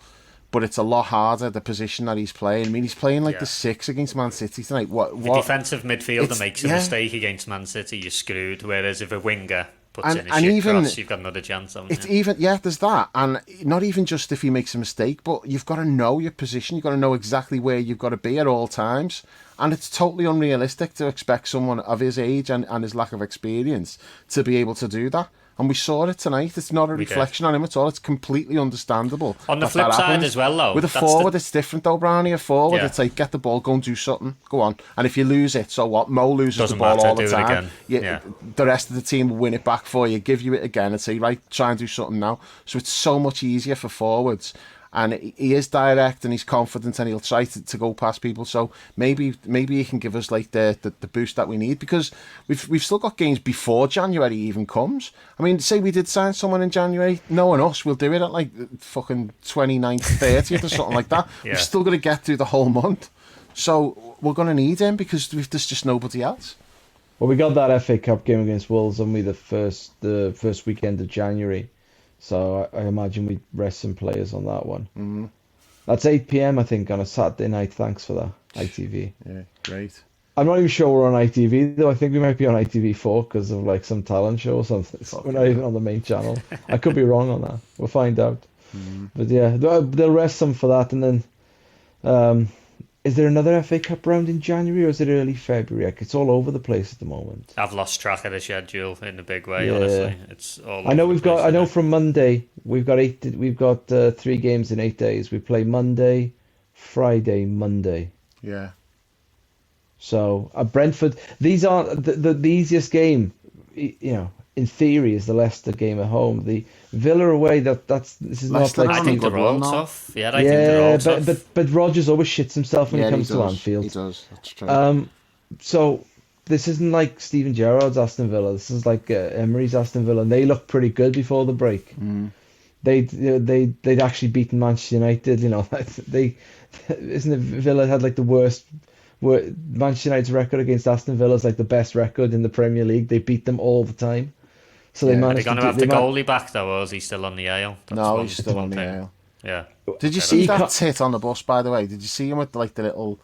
Speaker 2: but it's a lot harder, the position that he's playing. I mean, he's playing like the 6 against Man City tonight. What
Speaker 3: defensive midfielder makes a mistake against Man City, you're screwed. Whereas if a winger puts in a shit cross, you've got another chance.
Speaker 2: There's that, and not even just if he makes a mistake, but you've got to know your position. You've got to know exactly where you've got to be at all times, and it's totally unrealistic to expect someone of his age and his lack of experience to be able to do that. And we saw it tonight. It's not a reflection on him at all. It's completely understandable.
Speaker 3: On the flip side as well, though.
Speaker 2: With a forward, it's different, though, Brownie. A forward, it's like, get the ball, go and do something. Go on. And if you lose it, so what? Mo loses the ball all the time. The rest of the team will win it back for you, give you it again and say, right, try and do something now. So it's so much easier for forwards. And he is direct and he's confident and he'll try to go past people. So maybe he can give us like the boost that we need, because we've still got games before January even comes. I mean, say we did sign someone in January, knowing us, we'll do it at like fucking 29th, 30th or something like that. We've still got to get through the whole month. So we're going to need him because there's just nobody else.
Speaker 4: Well, we got that FA Cup game against Wolves on the first weekend of January. So I imagine we'd rest some players on that one.
Speaker 2: Mm-hmm.
Speaker 4: That's 8 p.m, I think, on a Saturday night. Thanks for that, ITV.
Speaker 2: Yeah, great.
Speaker 4: I'm not even sure we're on ITV, though. I think we might be on ITV4 because of like some talent show or something. So we're not even on the main channel. I could be wrong on that. We'll find out.
Speaker 2: Mm-hmm.
Speaker 4: But yeah, they'll rest some for that. And then, is there another FA Cup round in January or is it early February? It's all over the place at the moment.
Speaker 3: I've lost track of the schedule in a big way. Honestly, it's all.
Speaker 4: I know from Monday we've got 3 games in 8 days. We play Monday, Friday, Monday.
Speaker 2: Yeah.
Speaker 4: So Brentford. These are the easiest game. In theory, is the Leicester game at home. The Villa away. This is
Speaker 2: Leicester,
Speaker 4: not like.
Speaker 3: I think they're all tough. Yeah, I think they're all tough.
Speaker 4: But Rodgers always shits himself when he comes to Anfield.
Speaker 2: He does. That's true.
Speaker 4: So this isn't like Steven Gerrard's Aston Villa. This is like Emery's Aston Villa, and they looked pretty good before the break.
Speaker 2: Mm.
Speaker 4: They'd actually beaten Manchester United. Isn't it Villa had like the worst. Manchester United's record against Aston Villa is like the best record in the Premier League. They beat them all the time. So they managed.
Speaker 3: Are they going to have the goalie back though, or is he still on the AL?
Speaker 2: No, he's still on the AL.
Speaker 3: Yeah.
Speaker 2: Did you see that tit on the bus, by the way? Did you see him with like the little,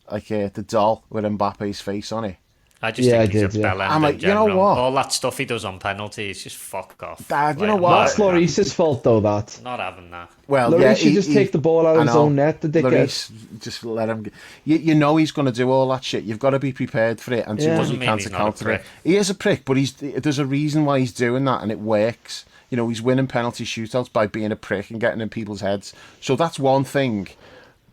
Speaker 2: the doll with Mbappe's face on it?
Speaker 3: I just think he's a bell end.
Speaker 2: I'm like, you know what?
Speaker 3: All that stuff he does on penalties, just fuck off.
Speaker 2: Dad, you know what?
Speaker 4: That's Lloris's fault though. That.
Speaker 3: Not having that.
Speaker 2: Well,
Speaker 4: Lloris should just take the ball out of his own net. The dickhead.
Speaker 2: Lloris, just let him. You know he's going to do all that shit. You've got to be prepared for it, and you can't counter it. He is a prick, but there's a reason why he's doing that, and it works. He's winning penalty shootouts by being a prick and getting in people's heads. So that's one thing.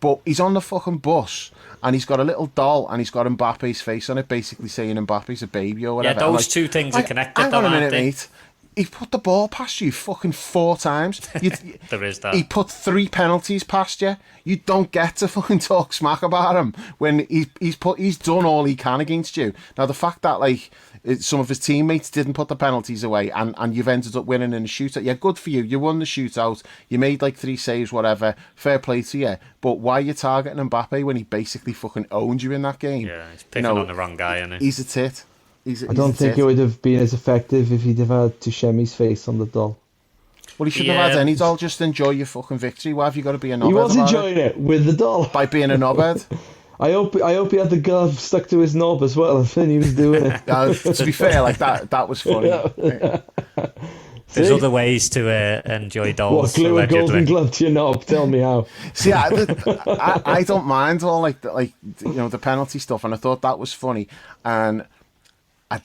Speaker 2: But he's on the fucking bus and he's got a little doll and he's got Mbappe's face on it, basically saying Mbappe's a baby or whatever.
Speaker 3: Yeah, those two things are connected.
Speaker 2: Hang on a minute, mate. He put the ball past you fucking 4 times.
Speaker 3: There is that.
Speaker 2: He put 3 penalties past you. You don't get to fucking talk smack about him when he's done all he can against you. Now the fact that some of his teammates didn't put the penalties away and you've ended up winning in a shootout. Yeah, good for you. You won the shootout. You made 3 saves, whatever. Fair play to you. But why are you targeting Mbappe when he basically fucking owned you in that game?
Speaker 3: Yeah, he's picking on the wrong guy, isn't he?
Speaker 2: He's a tit.
Speaker 4: I don't think it would have been as effective if he'd have had Tuchemi's face on the doll.
Speaker 2: Well, he shouldn't have had any doll. Just enjoy your fucking victory. Why have you got to be a knobhead?
Speaker 4: He was enjoying it with the doll.
Speaker 2: By being a knobhead.
Speaker 4: I hope he had the glove stuck to his knob as well when he was doing it.
Speaker 2: To be fair, that was funny.
Speaker 3: There's other ways to enjoy dolls.
Speaker 4: Glue a golden glove to your knob. Tell me how.
Speaker 2: See, I don't mind all the penalty stuff, and I thought that was funny. And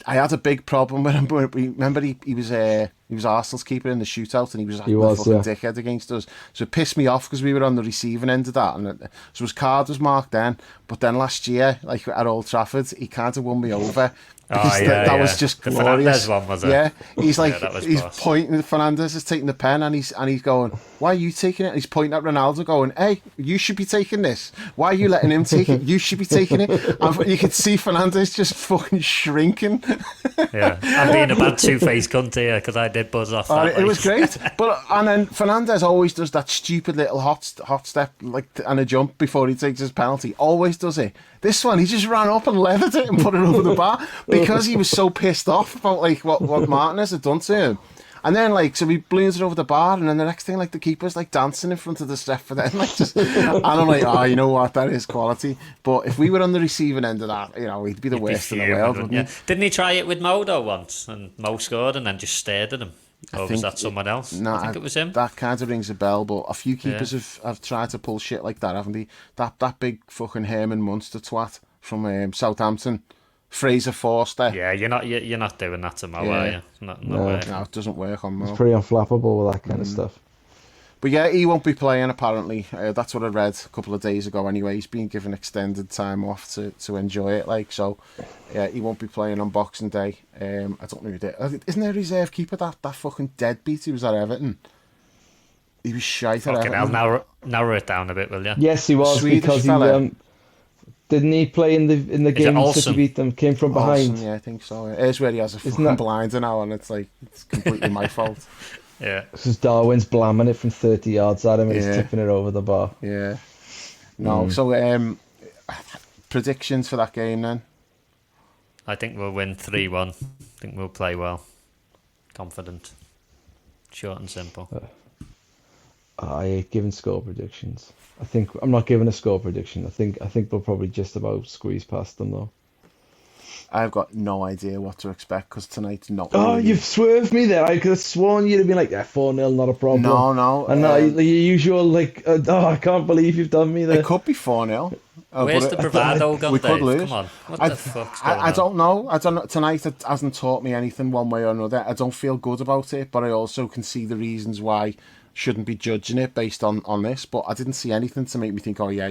Speaker 2: I had a big problem with him. Remember, he was Arsenal's keeper in the shootout, and he was a fucking dickhead against us. So it pissed me off because we were on the receiving end of that, and so his card was marked then. But then last year, at Old Trafford, he kind of won me over. That was just
Speaker 3: the
Speaker 2: glorious.
Speaker 3: Fernandes one, was it?
Speaker 2: Yeah, he's he's
Speaker 3: boss.
Speaker 2: pointing. Fernandes is taking the pen, and he's going, "Why are you taking it?" And he's pointing at Ronaldo, going, "Hey, you should be taking this. Why are you letting him take it? You should be taking it." And you could see Fernandes just fucking shrinking.
Speaker 3: Yeah, I'm being a bad two-faced cunt here because I did buzz off that.
Speaker 2: It was great, and then Fernandes always does that stupid little hot step and a jump before he takes his penalty. Always does it. This one, he just ran up and levered it and put it over the bar because he was so pissed off about what Martinez had done to him. And then so he balloons it over the bar, and then the next thing the keeper's dancing in front of the step for them. And I'm like, you know what, that is quality. But if we were on the receiving end of that, he'd be the worst in the world, wouldn't he?
Speaker 3: Didn't he try it with Modo once and Mo scored and then just stared at him? Or was that someone else?
Speaker 2: No,
Speaker 3: I think it was him.
Speaker 2: That kind of rings a bell, but a few keepers have tried to pull shit like that, haven't they? That big fucking Herman Munster twat from Southampton. Fraser Forster.
Speaker 3: Yeah, you're not doing that to Mo,
Speaker 2: Yeah.
Speaker 3: are you? No way.
Speaker 2: No, it doesn't work on
Speaker 4: It's
Speaker 2: Mo.
Speaker 4: pretty unflappable with that kind of stuff.
Speaker 2: But yeah, he won't be playing apparently. That's what I read a couple of days ago anyway. He's been given extended time off to enjoy it. Like, so yeah, he won't be playing on Boxing Day. I don't know who did. Isn't there a reserve keeper that fucking deadbeat? He was at Everton. He was shite at
Speaker 3: Fucking
Speaker 2: Everton.
Speaker 3: hell, narrow it down a bit, will you?
Speaker 4: Yes, he was,
Speaker 2: Swedish
Speaker 4: because
Speaker 2: fella.
Speaker 4: he didn't he play in the game that
Speaker 3: Olsen?
Speaker 4: City beat them? Came from behind.
Speaker 2: Olsen, yeah, I think so. Here's where he has a fucking
Speaker 4: that-
Speaker 2: blinder now, and it's like it's completely my fault.
Speaker 3: Yeah.
Speaker 4: This is Darwin's blamming it from 30 yards at him, and he's
Speaker 2: Yeah.
Speaker 4: tipping it over the bar.
Speaker 2: Yeah. No. So predictions for that game then.
Speaker 3: I think we'll win 3-1. I think we'll play well. Confident. Short and simple.
Speaker 4: I hate giving score predictions. I think I'm not giving a score prediction. I think we'll probably just about squeeze past them though.
Speaker 2: I've got no idea what to expect because tonight's not.
Speaker 4: Oh,
Speaker 2: really...
Speaker 4: you've swerved me there. I could have sworn you'd have been like, 4-0, not a problem.
Speaker 2: No.
Speaker 4: And your usual, like, I can't believe you've done me there.
Speaker 2: It could be 4-0.
Speaker 3: Where's the bravado gone,
Speaker 2: we
Speaker 3: Dave?
Speaker 2: could lose.
Speaker 3: Come on. What the fuck's going on?
Speaker 2: I don't know. Tonight it hasn't taught me anything one way or another. I don't feel good about it, but I also can see the reasons why I shouldn't be judging it based on this. But I didn't see anything to make me think, oh yeah,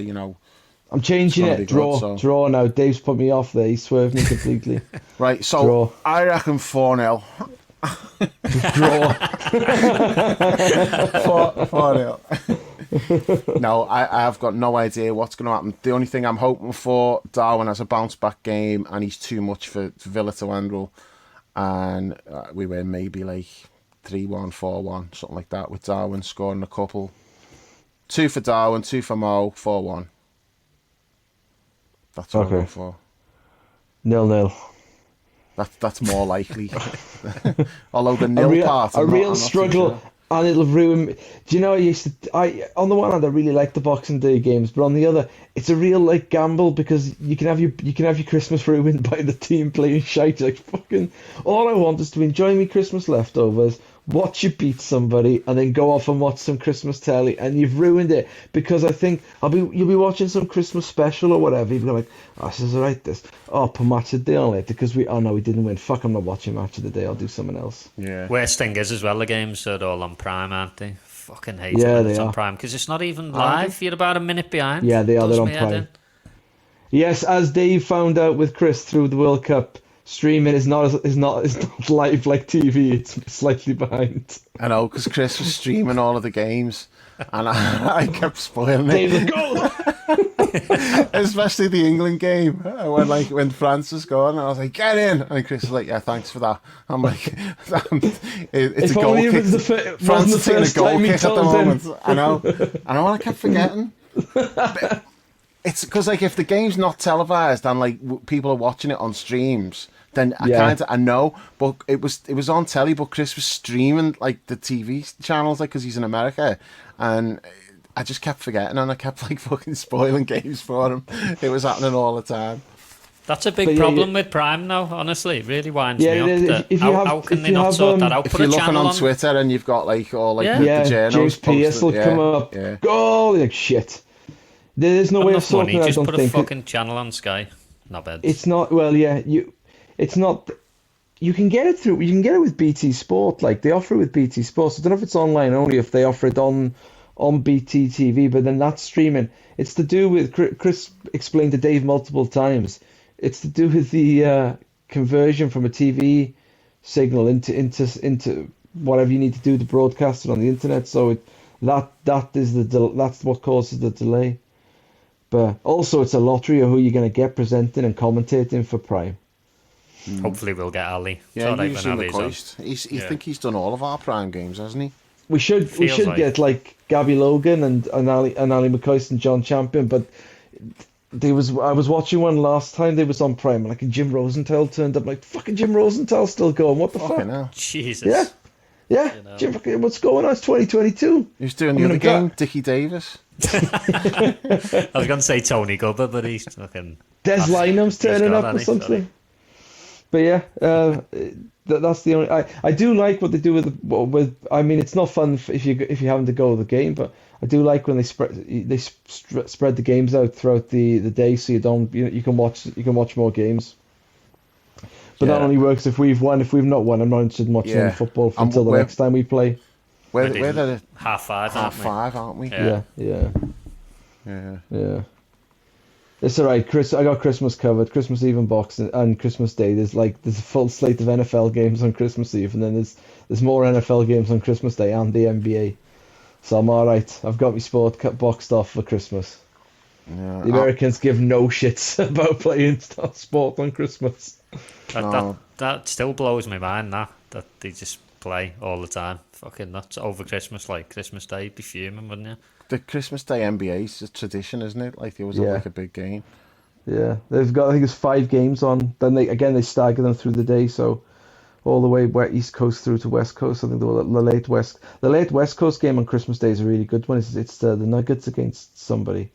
Speaker 4: I'm changing
Speaker 2: It's gonna
Speaker 4: it.
Speaker 2: be good, so-
Speaker 4: Draw now. Dave's put me off there. He swerved me completely.
Speaker 2: Right, so
Speaker 4: Draw.
Speaker 2: I reckon 4-0.
Speaker 4: Draw.
Speaker 2: 4-0. No, I have got no idea what's going to happen. The only thing I'm hoping for, Darwin has a bounce back game and he's too much for Villa to handle. And we win maybe like 3-1, 4-1, something like that, with Darwin scoring a couple. 2 for Darwin, 2 for Mo, 4-1. That's what I go for.
Speaker 4: 0-0.
Speaker 2: That's more likely. Although the nil part,
Speaker 4: a
Speaker 2: I'm
Speaker 4: real
Speaker 2: not too
Speaker 4: struggle,
Speaker 2: sure.
Speaker 4: and it'll ruin me. Do you know? On the one hand, I really like the Boxing Day games, but on the other, it's a real like gamble because you can have your Christmas ruined by the team playing shite. Like fucking, all I want is to enjoy my Christmas leftovers, watch you beat somebody, and then go off and watch some Christmas telly, and you've ruined it because I think you'll be watching some Christmas special or whatever. You'll be like, oh, this is alright. Put Match of the Day on later because we didn't win. Fuck, I'm not watching Match of the Day. I'll do something else.
Speaker 2: Yeah.
Speaker 3: Worst thing is as well, the games are all on Prime, aren't they? Fucking hate
Speaker 4: Yeah,
Speaker 3: it when
Speaker 4: they
Speaker 3: it's on
Speaker 4: are.
Speaker 3: Prime because it's not even live. You're about a minute behind.
Speaker 4: Yeah, they are.
Speaker 3: Does
Speaker 4: They're on
Speaker 3: me head
Speaker 4: Prime.
Speaker 3: in.
Speaker 4: Yes, as Dave found out with Chris through the World Cup, streaming is not live like TV. It's slightly behind.
Speaker 2: I know, because Chris was streaming all of the games, and I kept spoiling
Speaker 4: Dave,
Speaker 2: it.
Speaker 4: go!
Speaker 2: Especially the England game, when France was going, and I was like, get in! And Chris was like, yeah, thanks for that. I'm like, it's
Speaker 4: If
Speaker 2: a goal
Speaker 4: only it
Speaker 2: kick.
Speaker 4: was
Speaker 2: France
Speaker 4: wasn't
Speaker 2: is
Speaker 4: the
Speaker 2: taking a
Speaker 4: first
Speaker 2: goal
Speaker 4: time he
Speaker 2: kick at the
Speaker 4: told him.
Speaker 2: moment. I know, I kept forgetting. But it's because, like, if the game's not televised and, like, people are watching it on streams, then I know, but it was on telly, but Chris was streaming, like, the TV channels, like, because he's in America, and I just kept forgetting, and I kept, like, fucking spoiling games for him. It was happening all the time.
Speaker 3: That's a big problem with Prime now, honestly. It really winds me up. How can they not sort that out?
Speaker 2: If
Speaker 3: Put
Speaker 2: you're
Speaker 3: a
Speaker 2: looking
Speaker 3: channel
Speaker 2: on Twitter and you've got, like, all, like, the journals
Speaker 4: James Pearce will
Speaker 2: posted,
Speaker 4: come up.
Speaker 2: Yeah.
Speaker 4: Go! Like, shit. There's no way of sorting it out, I
Speaker 3: Just
Speaker 4: don't
Speaker 3: put a
Speaker 4: think.
Speaker 3: fucking channel on Sky. Not bad.
Speaker 4: It's not, well, yeah, it's not, you can get it with BT Sport, like, they offer it with BT Sport, so I don't know if it's online only, if they offer it on BT TV, but then that's streaming. It's to do with, Chris explained to Dave multiple times, it's to do with the conversion from a TV signal into whatever you need to do to broadcast it on the internet, so that's what causes the delay. But also, it's a lottery of who you're going to get presenting and commentating for Prime.
Speaker 3: Hopefully, we'll get Ali.
Speaker 2: Yeah, he's in the coast. I think he's done all of our Prime games, hasn't he?
Speaker 4: We should get like Gabby Logan and Ali McCoist and John Champion, but I was watching one last time. They was on Prime, and like Jim Rosenthal turned up. Like fucking Jim Rosenthal's still going. What the fuck?
Speaker 2: Hell.
Speaker 3: Jesus.
Speaker 4: Yeah. Jim, what's going on? It's 2022.
Speaker 2: Who's doing the other game? Dickie Davis.
Speaker 3: I was going to say Tony Gubber, but he's fucking...
Speaker 4: Des Lynam's turning up or something. But yeah, that's the only. I do like what they do with. I mean, it's not fun if you having to go to the game, but I do like when they spread the games out throughout the day, so you can watch more games. But that only works if we've won. If we've not won, I'm not interested in watching any football until the next time we play.
Speaker 2: We're the
Speaker 3: half five,
Speaker 2: aren't we?
Speaker 3: Yeah.
Speaker 4: It's alright, Chris. I got Christmas covered. Christmas Eve and Boxing and Christmas Day. There's a full slate of NFL games on Christmas Eve, and then there's more NFL games on Christmas Day and the NBA. So I'm alright. I've got my sport boxed off for Christmas.
Speaker 2: Yeah,
Speaker 4: the Americans give no shits about playing sport on Christmas.
Speaker 3: That still blows my mind. That they just play all the time. Fucking nuts over Christmas, like Christmas Day. You'd be fuming, wouldn't you?
Speaker 2: The Christmas Day NBA is a tradition, isn't it? Like, it was like a big game.
Speaker 4: Yeah, they've got, I think it's 5 games on. Then they stagger them through the day, so all the way East Coast through to West Coast. I think the late West Coast game on Christmas Day is a really good one. It's the Nuggets against somebody.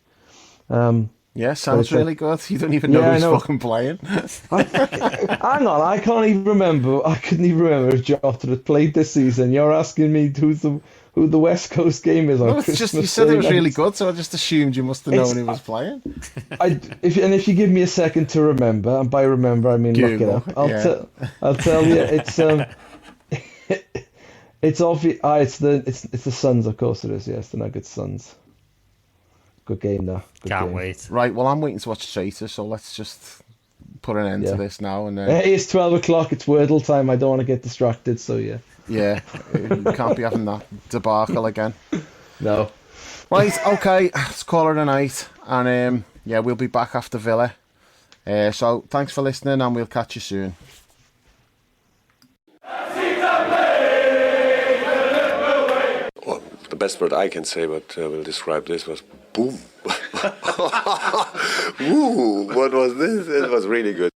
Speaker 2: Yeah, sounds really good. You don't even know who's fucking playing.
Speaker 4: Hang on, I can't even remember. I couldn't even remember if Jota had played this season. You're asking me who the West Coast game is on
Speaker 2: Christmas
Speaker 4: Christmas
Speaker 2: Day. You said it was
Speaker 4: night.
Speaker 2: really good, so I just assumed you must have known who was playing.
Speaker 4: If you give me a second to remember, and by remember I mean
Speaker 2: Google,
Speaker 4: look it up. I'll tell you. It's it's obvious. It's the Suns, of course it is. Yes, the Nuggets Suns. Good game, though.
Speaker 3: Can't wait.
Speaker 2: Right, well, I'm waiting to watch Traitor, so let's just put an end to this now. And
Speaker 4: hey, it's 12 o'clock. It's Wordle time. I don't want to get distracted, so yeah.
Speaker 2: Yeah, you can't be having that debacle again.
Speaker 4: No.
Speaker 2: Right, okay, let's call it a night. And we'll be back after Villa. So thanks for listening, and we'll catch you soon.
Speaker 5: The best word I can say, but will describe this, was boom. Woo, what was this? It was really good.